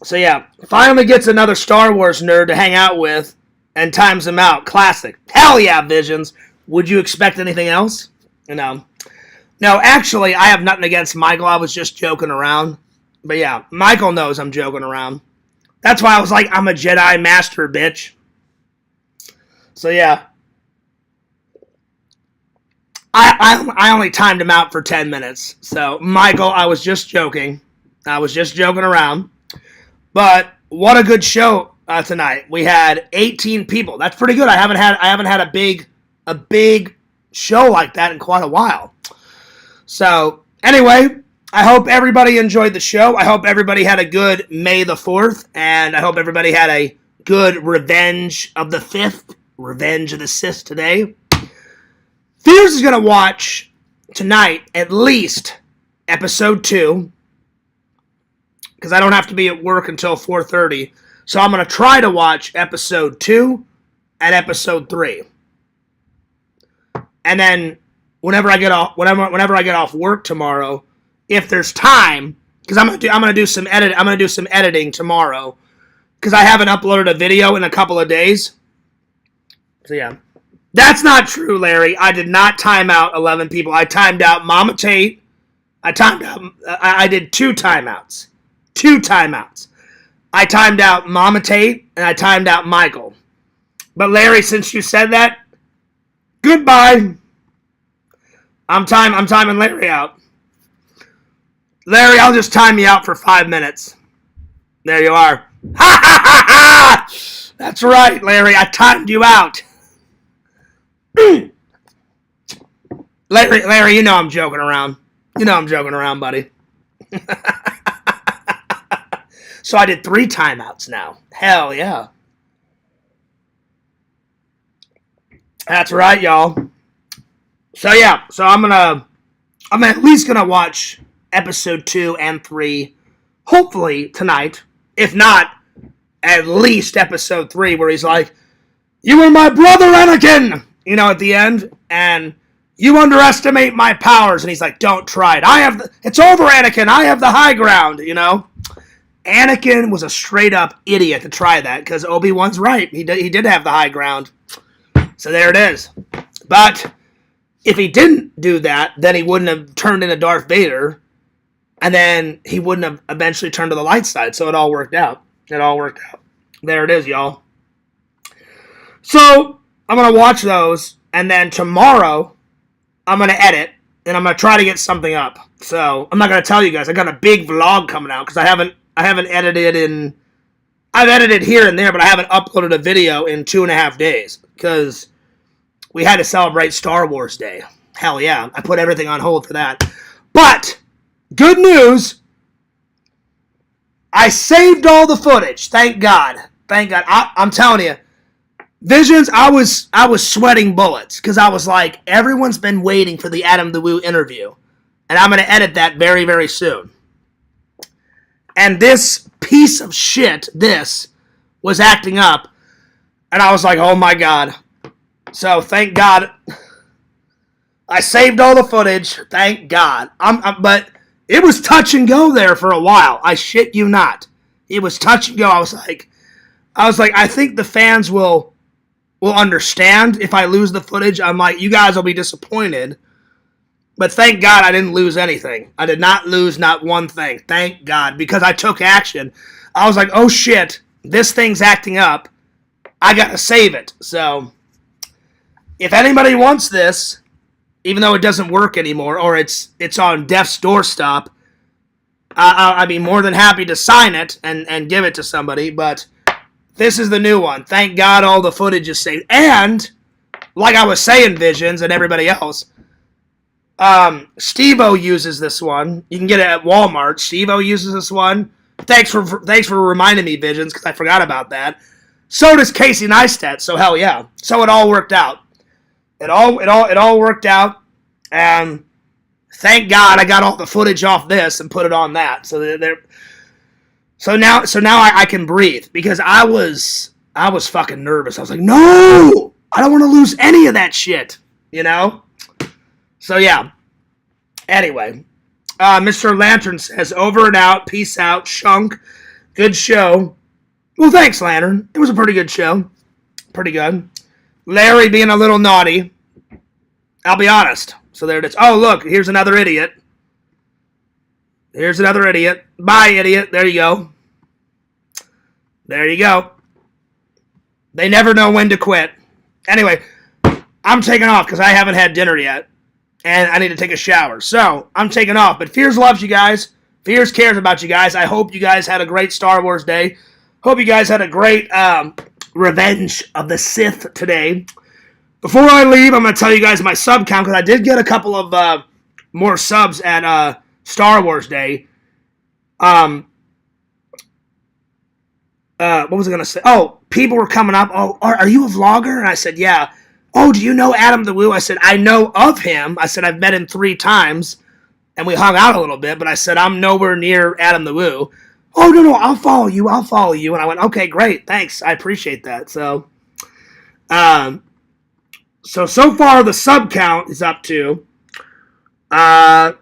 So yeah, finally gets another Star Wars nerd to hang out with and times him out. Classic. Hell yeah, Visions. Would you expect anything else? No, actually, I have nothing against Michael. I was just joking around. But yeah, Michael knows I'm joking around. That's why I was like, I'm a Jedi Master, bitch. So yeah, I only timed him out for 10 minutes. So Michael, I was just joking. I was just joking around. But what a good show tonight. We had 18 people. That's pretty good. I haven't had a big show like that in quite a while. So anyway, I hope everybody enjoyed the show. I hope everybody had a good May the 4th, and I hope everybody had a good Revenge of the 5th. Revenge of the Sith today. Fears is going to watch tonight at least episode 2, because I don't have to be at work until 4:30. So I'm going to try to watch episode 2 and episode 3. And then whenever I get off work tomorrow, if there's time, because I'm gonna do some editing tomorrow, because I haven't uploaded a video in a couple of days. So yeah, that's not true, Larry. I did not time out 11 people. I timed out Mama Tate. I did 2 timeouts. 2 timeouts. I timed out Mama Tate and I timed out Michael. But Larry, since you said that, goodbye. I'm timing Larry out. Larry, I'll just time you out for 5 minutes. There you are. Ha ha ha ha! That's right, Larry. I timed you out. Larry, you know I'm joking around. You know I'm joking around, buddy. So I did 3 timeouts now. Hell yeah. That's right, y'all. So yeah, I'm at least gonna watch episode 2 and 3, hopefully tonight. If not, at least episode 3, where he's like, "You were my brother, Anakin," at the end, and "You underestimate my powers," and he's like, "Don't try it. It's over, Anakin. I have the high ground." Anakin was a straight up idiot to try that, because Obi-Wan's right. He did have the high ground. So there it is. But if he didn't do that, then he wouldn't have turned into Darth Vader, and then he wouldn't have eventually turned to the light side. So it all worked out. There it is, y'all. So I'm going to watch those, and then tomorrow I'm going to edit, and I'm going to try to get something up. So I'm not going to tell you guys. I got a big vlog coming out, because I haven't edited in... I've edited here and there, but I haven't uploaded a video in 2.5 days, because we had to celebrate Star Wars Day. Hell yeah. I put everything on hold for that. But, good news, I saved all the footage. Thank God. I'm telling you, Visions, I was sweating bullets, because I was like, everyone's been waiting for the Adam the Woo interview, and I'm going to edit that very, very soon. And this piece of shit, was acting up, and I was like, oh my God. So, thank God, I saved all the footage, thank God. But it was touch and go there for a while, I shit you not. It was touch and go. I was like, I think the fans will understand if I lose the footage. I'm like, you guys will be disappointed. But thank God I didn't lose anything. I did not lose not one thing. Thank God. Because I took action. I was like, oh shit, this thing's acting up. I gotta save it. So, if anybody wants this, even though it doesn't work anymore, or it's on death's doorstep, I'd be more than happy to sign it and give it to somebody. But this is the new one. Thank God all the footage is saved. And, like I was saying, Visions and everybody else, Steve-O uses this one. You can get it at Walmart. Steve-O uses this one. Thanks for reminding me, Visions, because I forgot about that. So does Casey Neistat. So hell yeah. So it all worked out. It all worked out, and thank God I got all the footage off this and put it on that. So now I can breathe, because I was fucking nervous. I was like, no, I don't want to lose any of that shit, So yeah. Anyway, Mr. Lantern says, over and out, peace out, Shunk, good show. Well, thanks, Lantern. It was a pretty good show. Pretty good. Larry being a little naughty. I'll be honest. So there it is. Oh, look, here's another idiot. Bye, idiot. There you go. They never know when to quit. Anyway, I'm taking off because I haven't had dinner yet. And I need to take a shower. So, I'm taking off. But Fears loves you guys. Fears cares about you guys. I hope you guys had a great Star Wars day. Hope you guys had a great Revenge of the Sith today. Before I leave, I'm going to tell you guys my sub count, because I did get a couple of more subs at Star Wars Day. What was I going to say? Oh, people were coming up. Oh, are you a vlogger? And I said, yeah. Oh, do you know Adam the Woo? I said, I know of him. I said, I've met him 3 times, and we hung out a little bit, but I said, I'm nowhere near Adam the Woo. Oh, no, I'll follow you. And I went, okay, great, thanks. I appreciate that. So far the sub count is up to On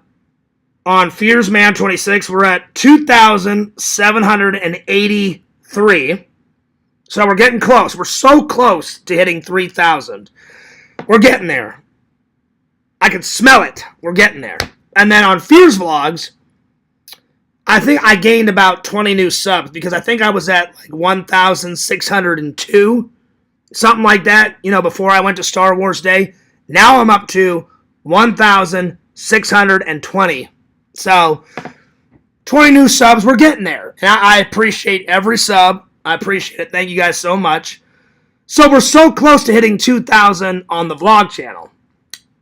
Fears Man 26, we're at 2,783. So we're getting close. We're so close to hitting 3,000. We're getting there. I can smell it. We're getting there. And then on Fears Vlogs, I think I gained about 20 new subs because I think I was at like 1,602, something like that, before I went to Star Wars Day. Now I'm up to 1,620. So, 20 new subs, we're getting there. And I appreciate every sub. I appreciate it. Thank you guys so much. So, we're so close to hitting 2,000 on the vlog channel.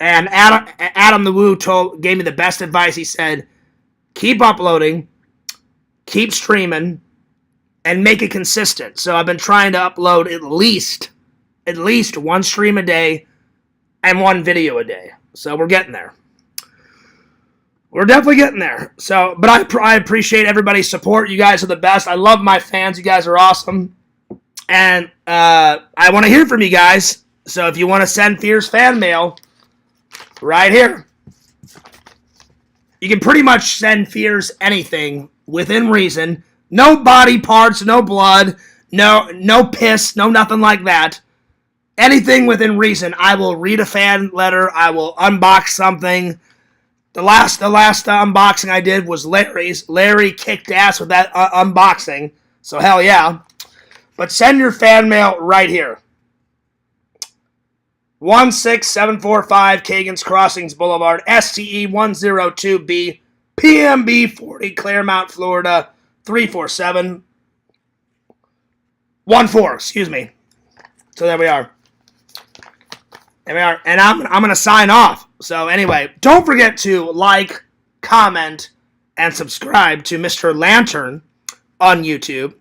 And Adam the Woo gave me the best advice. He said, keep uploading, keep streaming, and make it consistent. So, I've been trying to upload at least one stream a day and one video a day. So, we're getting there. We're definitely getting there. So, but I appreciate everybody's support. You guys are the best. I love my fans. You guys are awesome. And I want to hear from you guys. So if you want to send Fears fan mail, right here. You can pretty much send Fears anything within reason. No body parts, no blood, no piss, no nothing like that. Anything within reason. I will read a fan letter. I will unbox something. The last unboxing I did was Larry's. Larry kicked ass with that unboxing, so hell yeah. But send your fan mail right here. 16745 Kagan's Crossings Boulevard, STE 102B, PMB 40, Claremont, Florida 34714. Excuse me. So there we are. There we are. And I'm going to sign off. So anyway, don't forget to like, comment, and subscribe to Mr. Lantern on YouTube.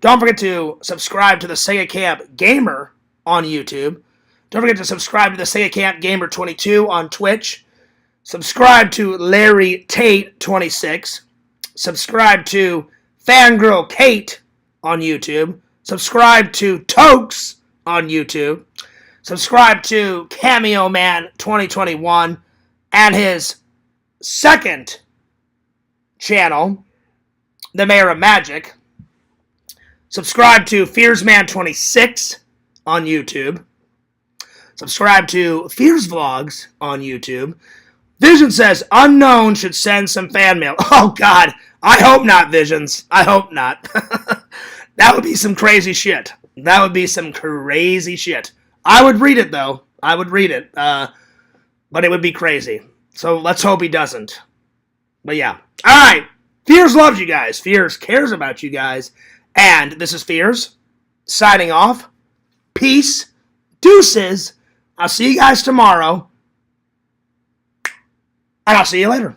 Don't forget to subscribe to the Sega Camp Gamer on YouTube. Don't forget to subscribe to the Sega Camp Gamer 22 on Twitch. Subscribe to Larry Tate 26. Subscribe to Fangirl Kate on YouTube. Subscribe to Tokes on YouTube. Subscribe to Cameo Man 2021 and his second channel, The Mayor of Magic. Subscribe to Fearsman 26 on YouTube. Subscribe to Fears Vlogs on YouTube. Vision says unknown should send some fan mail. Oh God, I hope not, Visions. I hope not. That would be some crazy shit. That would be some crazy shit. I would read it, though. I would read it. But it would be crazy. So let's hope he doesn't. But yeah. Alright. Fears loves you guys. Fears cares about you guys. And this is Fears. Signing off. Peace. Deuces. I'll see you guys tomorrow. And I'll see you later.